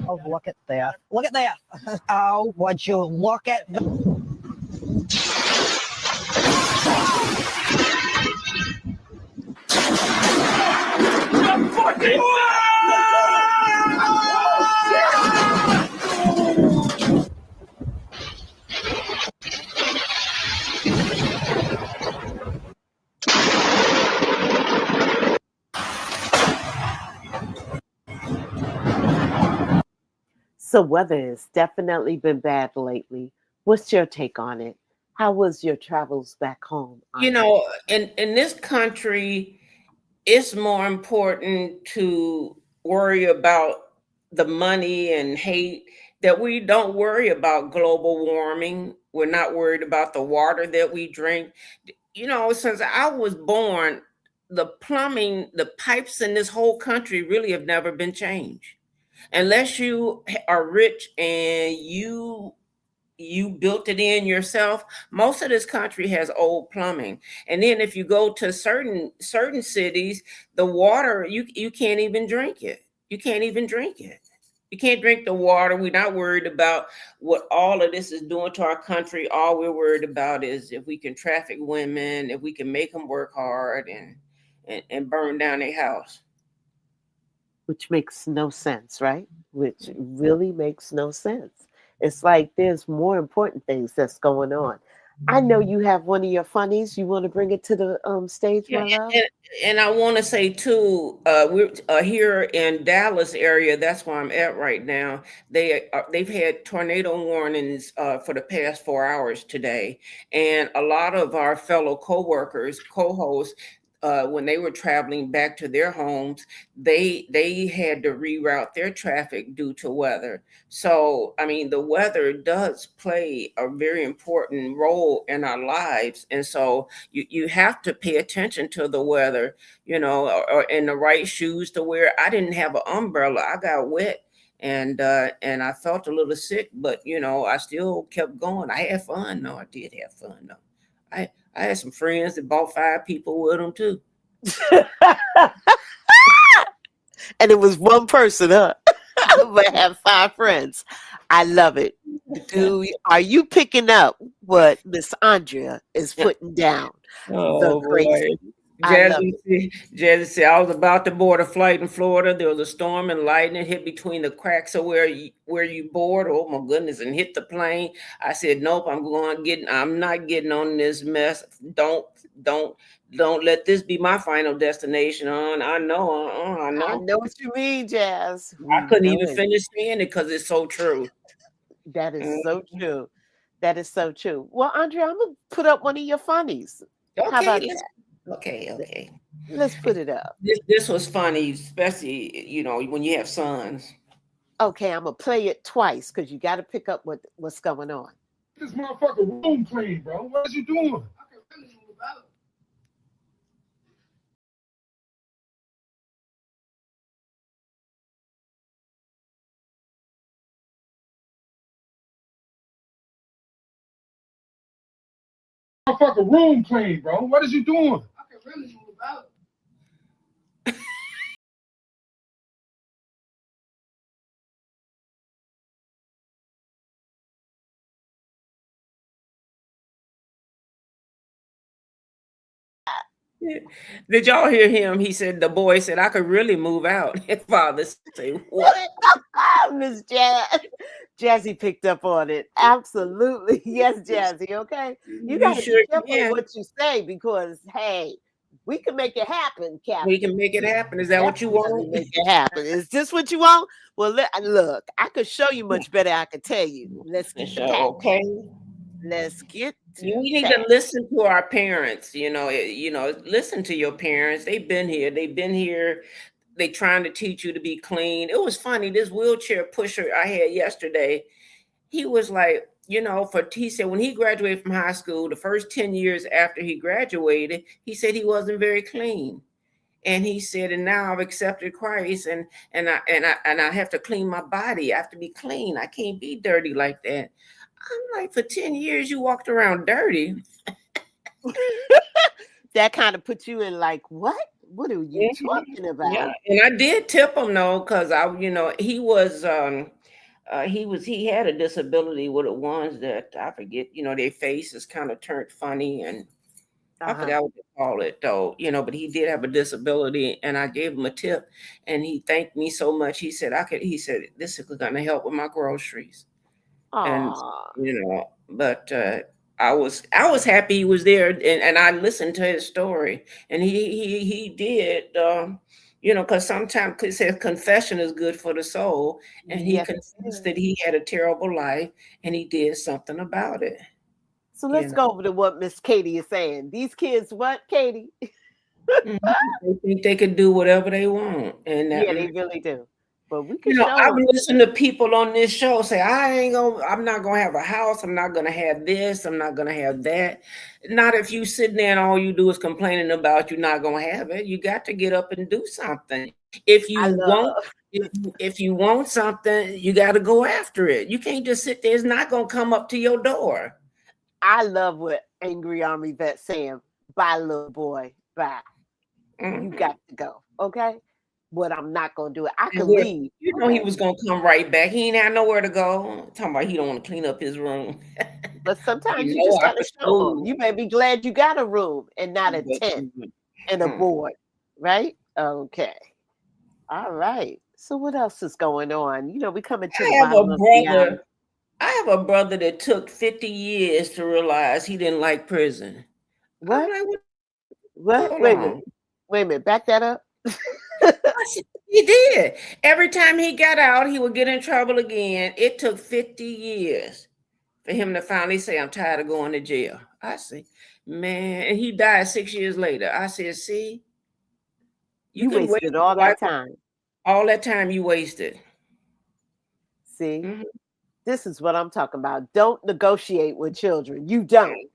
S14: Oh, look at that. Look at that. Oh, would you look at the...
S3: So weather has definitely been bad lately. What's your take on it? How was your travels back home?
S2: You know, in this country, it's more important to worry about the money and hate that we don't worry about global warming. We're not worried about the water that we drink. You know, since I was born, the plumbing, the pipes in this whole country really have never been changed. Unless you are rich and you built it in yourself. Most of this country has old plumbing. And then if you go to certain cities, the water, you can't even drink it. You can't even drink it. You can't drink the water. We're not worried about what all of this is doing to our country. All we're worried about is if we can traffic women, if we can make them work hard and burn down their house.
S3: Which makes no sense, right? Which really makes no sense. It's like there's more important things that's going on. I know you have one of your funnies. You want to bring it to the stage, my love?
S2: And I want to say too, we're here in Dallas area. That's where I'm at right now. They've had tornado warnings for the past 4 hours today, and a lot of our fellow co-hosts, when they were traveling back to their homes, they had to reroute their traffic due to weather. So, I mean, the weather does play a very important role in our lives. And so you have to pay attention to the weather, you know, or in the right shoes to wear. I didn't have an umbrella. I got wet and I felt a little sick, but, you know, I still kept going. I had fun. No, I did have fun. No, I had some friends that brought 5 people with them too.
S3: And it was one person, huh? But have 5 friends. I love it. Are you picking up what Miss Andrea is putting down?
S2: Oh, boy. Jazzy said, I was about to board a flight in Florida. There was a storm and lightning hit between the cracks of where you board. Oh my goodness, and hit the plane. I said, nope, I'm not getting on this mess. Don't let this be my final destination. I know.
S3: I know what you mean, Jazz.
S2: I couldn't even finish saying it because it's so true.
S3: That is so true. That is so true. Well, Andrea, I'm gonna put up one of your funnies. How about
S2: let's-
S3: that?
S2: Okay.
S3: Let's put it up.
S2: This was funny, especially, you know, when you have sons.
S3: Okay, I'm gonna play it twice because you got to pick up what's going on.
S13: This motherfucker room clean, bro. What is you doing? Motherfucker room clean, bro. What is you doing?
S2: Did y'all hear him? He said, the boy said, I could really move out. His father said, what?
S3: Miss Jazzy picked up on it. Absolutely. Yes, Jazzy. Okay. You got to be careful what you say because, hey, we can make it happen, Captain.
S2: We can make it happen. Is that what you want?
S3: Make it happen. Is this what you want? Well, look, I could show you much better. I could tell you. Let's get
S2: okay.
S3: Let's get
S2: we need to listen to our parents. You know, listen to your parents. They've been here. They trying to teach you to be clean. It was funny. This wheelchair pusher I had yesterday, he was like, you know, he said when he graduated from high school, the first 10 years after he graduated, he said he wasn't very clean. And he said, and now I've accepted Christ and I have to clean my body. I have to be clean. I can't be dirty like that. I'm like, for 10 years, you walked around dirty.
S3: That kind of put you in like, what? What are you talking about?
S2: Yeah, and I did tip him though, because he had a disability with the ones that I forget, you know, their faces kind of turned funny and I forgot what they call it though, you know, but he did have a disability and I gave him a tip and he thanked me so much. He said, this is going to help with my groceries. And, you know, but I was happy he was there and I listened to his story and he did, you know, because sometimes it says confession is good for the soul and he confessed that he had a terrible life and he did something about it.
S3: So let's go over to what Miss Katie is saying. These kids, what, Katie?
S2: They think they can do whatever they want. And
S3: yeah, they really do. But we can
S2: I've listened to people on this show say, I'm not gonna have a house, I'm not gonna have this, I'm not gonna have that. Not if you sitting there and all you do is complaining about you're not gonna have it. You got to get up and do something. If you want something, you got to go after it. You can't just sit there, it's not gonna come up to your door.
S3: I love what Angry Army Vet saying. Bye, little boy. Bye. You got to go. Okay. But I'm not gonna do it. I could leave.
S2: You know he was gonna come right back. He ain't had nowhere to go. Talking about he don't want to clean up his room.
S3: But sometimes you just gotta show them. You may be glad you got a room and not a tent and a board, right? Okay. All right. So what else is going on? You know, we coming to the bottom of the hour.
S2: I have a brother that took 50 years to realize he didn't like prison.
S3: What? What? Wait a minute. Back that up.
S2: He did. Every time he got out, he would get in trouble again. It took 50 years for him to finally say, I'm tired of going to jail. I see. Man, and he died 6 years later. I said, see?
S3: You wasted all that time.
S2: All that time you wasted.
S3: See? This is what I'm talking about. Don't negotiate with children. You don't.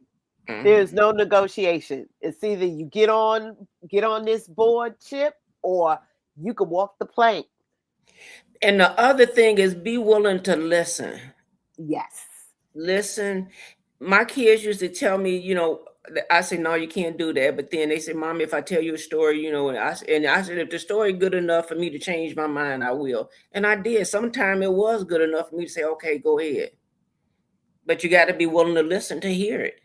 S3: There's no negotiation. It's either you get on this board, Chip, or you can walk the plank.
S2: And the other thing is be willing to listen.
S3: Yes.
S2: Listen. My kids used to tell me, you know, I said, no, you can't do that. But then they said, Mommy, if I tell you a story, you know, and I said, if the story good enough for me to change my mind, I will. And I did. Sometimes it was good enough for me to say, okay, go ahead. But you got to be willing to listen to hear it.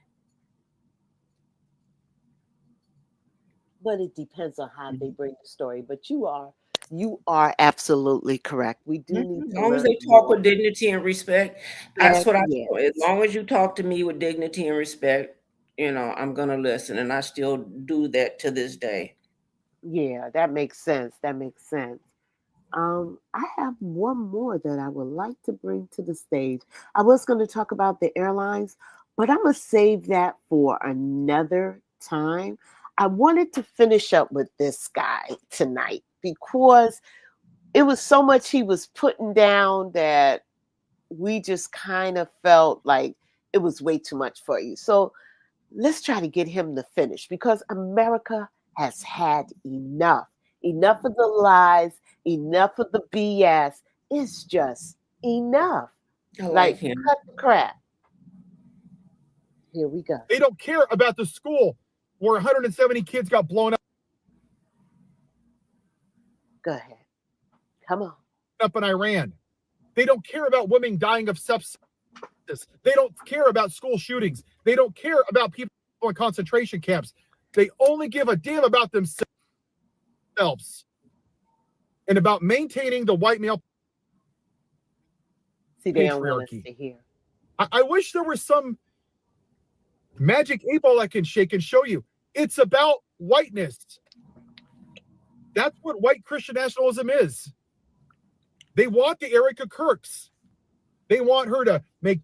S3: But it depends on how they bring the story. But you are absolutely correct. We do need to
S2: as long as they talk with dignity and respect. That's what I do. As long as you talk to me with dignity and respect, you know, I'm gonna listen. And I still do that to this day.
S3: Yeah, that makes sense. I have one more that I would like to bring to the stage. I was going to talk about the airlines, but I'm gonna save that for another time. I wanted to finish up with this guy tonight because it was so much he was putting down that we just kind of felt like it was way too much for you. So let's try to get him to finish because America has had enough. Enough of the lies, enough of the BS. It's just enough. Like, cut the crap. Here we go.
S13: They don't care about the school where 170 kids got blown
S3: Go ahead. Come on.
S13: up in Iran. They don't care about women dying of sepsis. They don't care about school shootings. They don't care about people in concentration camps. They only give a damn about themselves and about maintaining the white male
S3: patriarchy.
S13: I wish there was some magic 8-ball I can shake and show you. It's about whiteness. That's what white Christian nationalism is. They want the Erica Kirks. They want her to make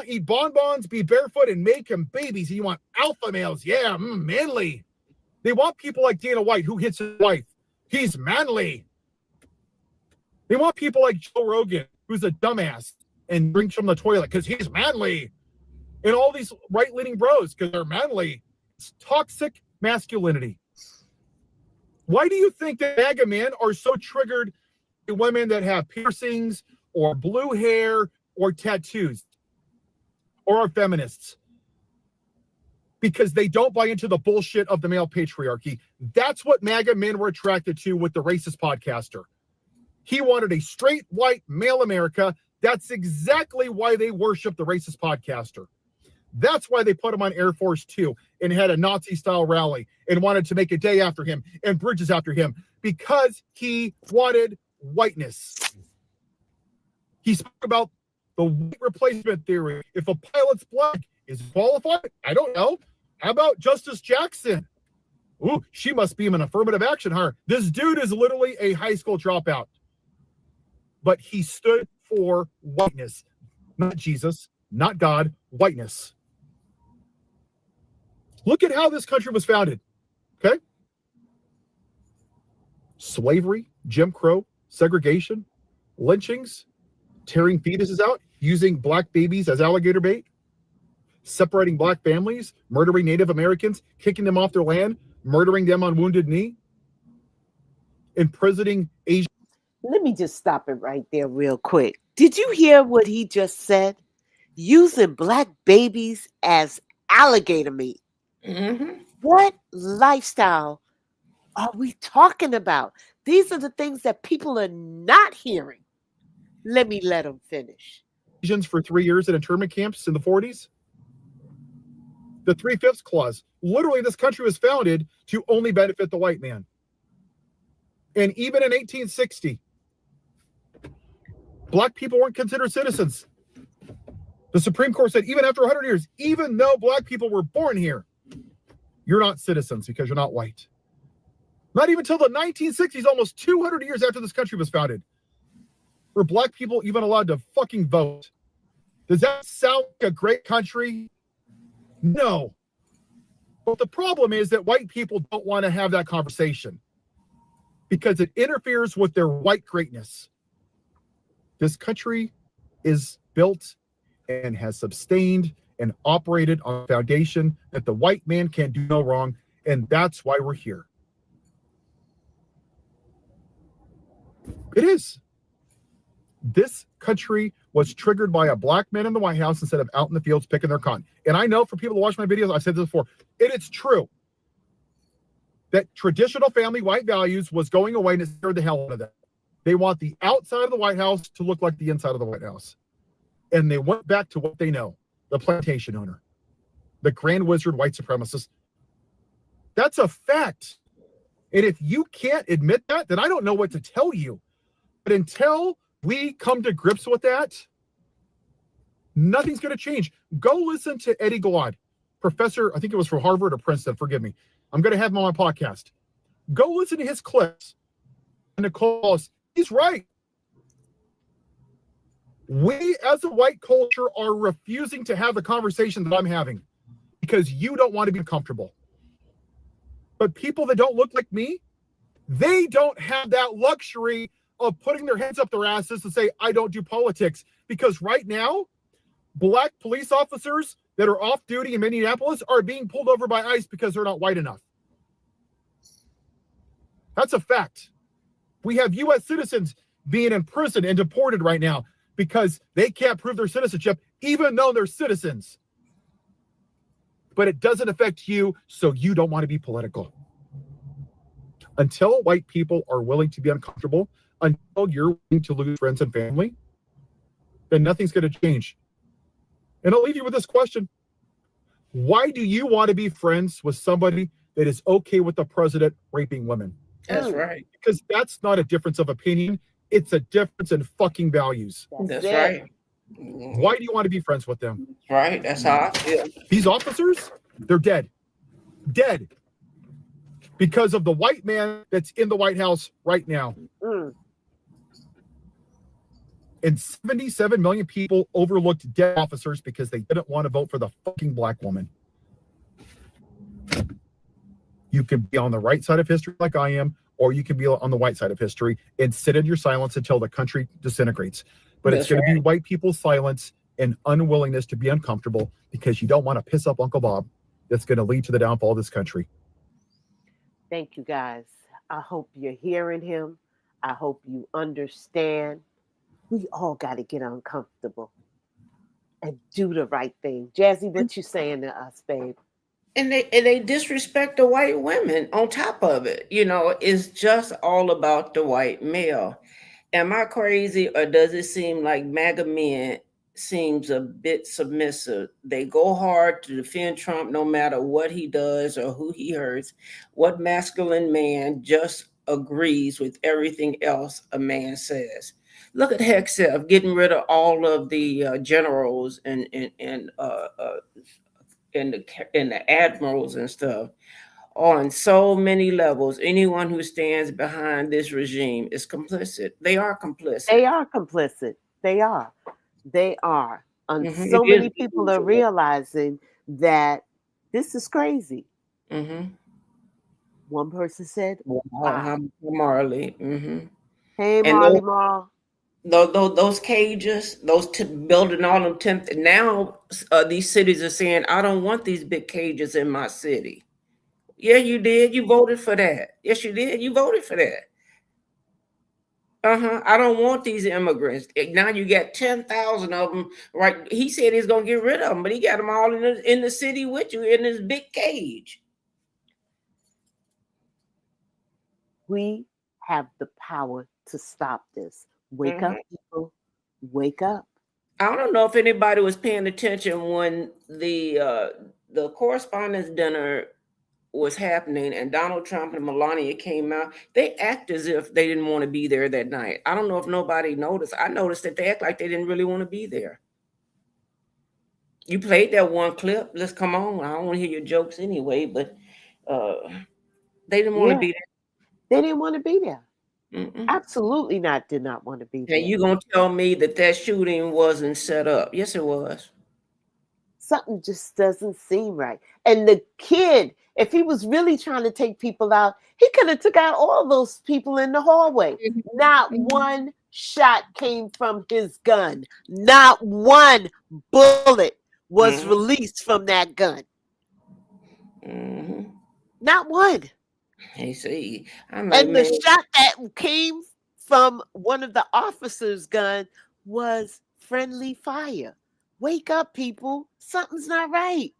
S13: eat bonbons, be barefoot, and make them babies. And you want alpha males. Yeah, manly. They want people like Dana White, who hits his wife. He's manly. They want people like Joe Rogan, who's a dumbass and drinks from the toilet because he's manly. And all these right-leaning bros because they're manly. It's toxic masculinity. Why do you think that MAGA men are so triggered by women that have piercings or blue hair or tattoos or are feminists? Because they don't buy into the bullshit of the male patriarchy. That's what MAGA men were attracted to with the racist podcaster. He wanted a straight white male America. That's exactly why they worship the racist podcaster. That's why they put him on Air Force 2 and had a Nazi-style rally and wanted to make a day after him and bridges after him because he wanted whiteness. He spoke about the white replacement theory. If a pilot's black, is he qualified? I don't know. How about Justice Jackson? Ooh, she must be an affirmative action hire. This dude is literally a high school dropout. But he stood for whiteness. Not Jesus, not God, whiteness. Look at how this country was founded, okay? Slavery, Jim Crow, segregation, lynchings, tearing fetuses out, using black babies as alligator bait, separating black families, murdering Native Americans, kicking them off their land, murdering them on Wounded Knee, imprisoning Asian.
S3: Let me just stop it right there real quick. Did you hear what he just said? Using black babies as alligator meat.
S2: Mm-hmm.
S3: What lifestyle are we talking about? These are the things that people are not hearing. Let me let them finish.
S13: Asians for 3 years in internment camps in the 40s. The 3/5 clause. Literally, this country was founded to only benefit the white man. And even in 1860, black people weren't considered citizens. The Supreme Court said, even after 100 years, even though black people were born here, you're not citizens because you're not white. Not even until the 1960s, almost 200 years after this country was founded, were black people even allowed to fucking vote. Does that sound like a great country? No. But the problem is that white people don't want to have that conversation because it interferes with their white greatness. This country is built and has sustained and operated on a foundation that the white man can do no wrong, and that's why we're here. It is. This country was triggered by a black man in the White House instead of out in the fields picking their cotton. And I know for people to watch my videos, I've said this before, it's true that traditional family white values was going away and it scared the hell out of them. They want the outside of the White House to look like the inside of the White House. And they went back to what they know, the plantation owner, the grand wizard white supremacist. That's a fact. And if you can't admit that, then I don't know what to tell you. But until we come to grips with that, nothing's going to change. Go listen to Eddie Glaude, professor, I think it was from Harvard or Princeton, forgive me. I'm going to have him on my podcast. Go listen to his clips. And Nicole, he's right. We as a white culture are refusing to have the conversation that I'm having because you don't want to be comfortable. But people that don't look like me, they don't have that luxury of putting their hands up their asses to say, I don't do politics. Because right now, black police officers that are off duty in Minneapolis are being pulled over by ICE because they're not white enough. That's a fact. We have U.S. citizens being imprisoned and deported right now because they can't prove their citizenship, even though they're citizens. But it doesn't affect you, so you don't want to be political. Until white people are willing to be uncomfortable, until you're willing to lose friends and family, then nothing's going to change. And I'll leave you with this question. Why do you want to be friends with somebody that is okay with the president raping women?
S2: That's right.
S13: Because that's not a difference of opinion. It's a difference in fucking values.
S2: That's right.
S13: Why do you want to be friends with them?
S2: Right. That's how I feel.
S13: These officers, they're dead. Dead. Because of the white man that's in the White House right now. And 77 million people overlooked dead officers because they didn't want to vote for the fucking black woman. You can be on the right side of history like I am, or you can be on the white side of history and sit in your silence until the country disintegrates. But it's going to be white people's silence and unwillingness to be uncomfortable because you don't want to piss up Uncle Bob. That's going to lead to the downfall of this country.
S3: Thank you, guys. I hope you're hearing him. I hope you understand. We all got to get uncomfortable and do the right thing. Jazzy, what you saying to us, babe?
S2: And they disrespect the white women on top of it. You know, it's just all about the white male. Am I crazy, or does it seem like MAGA men seems a bit submissive? They go hard to defend Trump no matter what he does or who he hurts. What masculine man just agrees with everything else a man says? Look at Hexef getting rid of all of the generals and the admirals and stuff on so many levels. Anyone who stands behind this regime is complicit. They are complicit.
S3: They are complicit. They are. They are. And so many people are realizing that this is crazy. One person said, wow.
S2: Marley.
S3: Hey, Marley Marl.
S2: Those cages, building all them now these cities are saying, I don't want these big cages in my city. Yeah, you did. You voted for that. Yes, you did. You voted for that. I don't want these immigrants. Now you got 10,000 of them. Right? He said he's gonna get rid of them, but he got them all in the city with you in this big cage.
S3: We have the power to stop this. Wake up, people. Wake up.
S2: I don't know if anybody was paying attention when the Correspondents' Dinner was happening and Donald Trump and Melania came out. They act as if they didn't want to be there that night. I don't know if nobody noticed. I noticed that they act like they didn't really want to be there. You played that one clip. Let's come on. I don't want to hear your jokes anyway, but they didn't want to be there.
S3: They didn't want to be there. Absolutely not. Did not want to be there.
S2: And you're going to tell me that shooting wasn't set up? Yes, it was.
S3: Something just doesn't seem right. And the kid, if he was really trying to take people out, he could have took out all those people in the hallway. Not one shot came from his gun. Not one bullet was released from that gun. Not one.
S2: Hey, see,
S3: and the shot that came from one of the officers' gun was friendly fire. Wake up, people. Something's not right.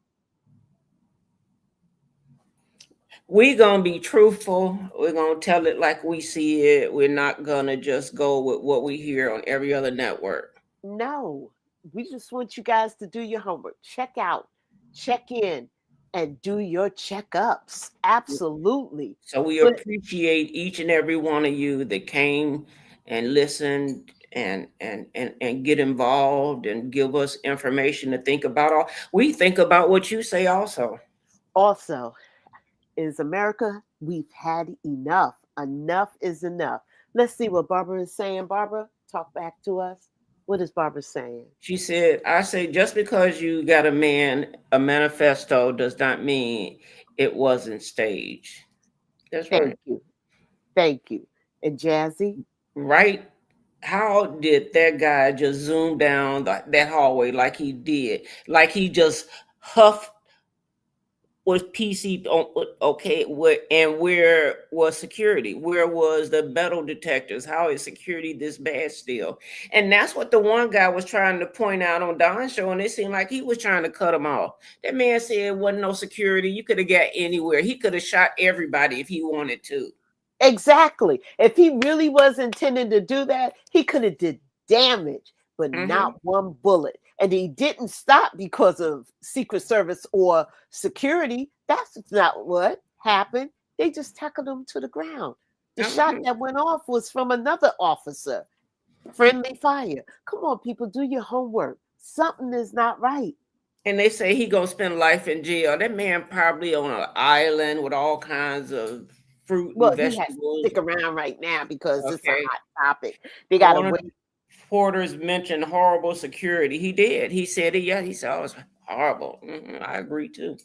S2: We're going to be truthful. We're going to tell it like we see it. We're not going to just go with what we hear on every other network.
S3: No, we just want you guys to do your homework. Check out, check in, and do your checkups. Absolutely.
S2: So we appreciate each and every one of you that came and listened and get involved and give us information to think about. We think about what you say also.
S3: Also, is America, we've had enough. Enough is enough. Let's see what Barbara is saying. Barbara, talk back to us. What is Barbara saying?
S2: She said, I say, just because you got a manifesto does not mean it wasn't staged. That's right.
S3: Thank you. And Jazzy?
S2: Right. How did that guy just zoom down that hallway like he did? Like he just huffed was PC okay? Where was security? Where was the metal detectors? How is security this bad still? And that's what the one guy was trying to point out on Don's show, and it seemed like he was trying to cut him off. That man said it wasn't no security. You could have got anywhere. He could have shot everybody if he wanted to.
S3: Exactly. If he really was intending to do that, he could have did damage, but not one bullet. And he didn't stop because of Secret Service or security. That's not what happened. They just tackled him to the ground. The shot that went off was from another officer. Friendly fire. Come on, people, do your homework. Something is not right.
S2: And they say he gonna spend life in jail. That man probably on an island with all kinds of fruit and vegetables.
S3: He has to stick around right now because it's a hot topic. They got to wait.
S2: Porters mentioned horrible security. He did. He said it. Yeah, he said it was horrible. I agree too.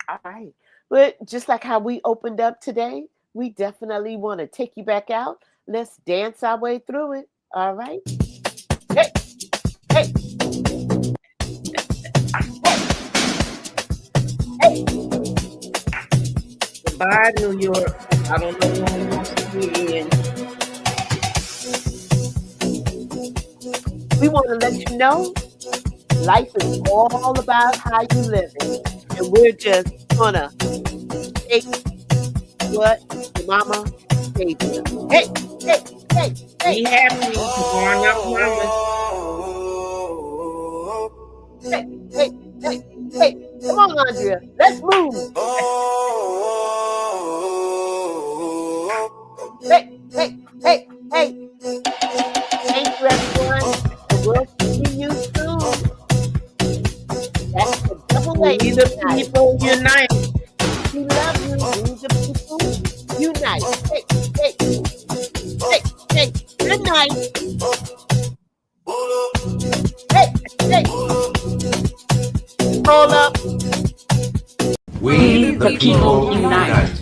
S3: All right. But just like how we opened up today, we definitely want to take you back out. Let's dance our way through it. All right. Hey, hey. Hey.
S2: Goodbye, New York. I don't know when we want to be in.
S3: We want to let you know life is all about how you live it. And we're just going to take what your mama gave you. Hey, hey, hey, hey.
S2: Be happy. Growing up, mama.
S3: Hey, hey, hey, hey. Come on, Andrea. Let's move. Hey, hey, hey, hey. Thank you, everyone. We'll see you soon. That's the double A.
S2: We the people unite.
S3: We love you. We the people unite. Hey, hey, hey, hey. Good night. Hey, hey. Hold up.
S8: We the people unite.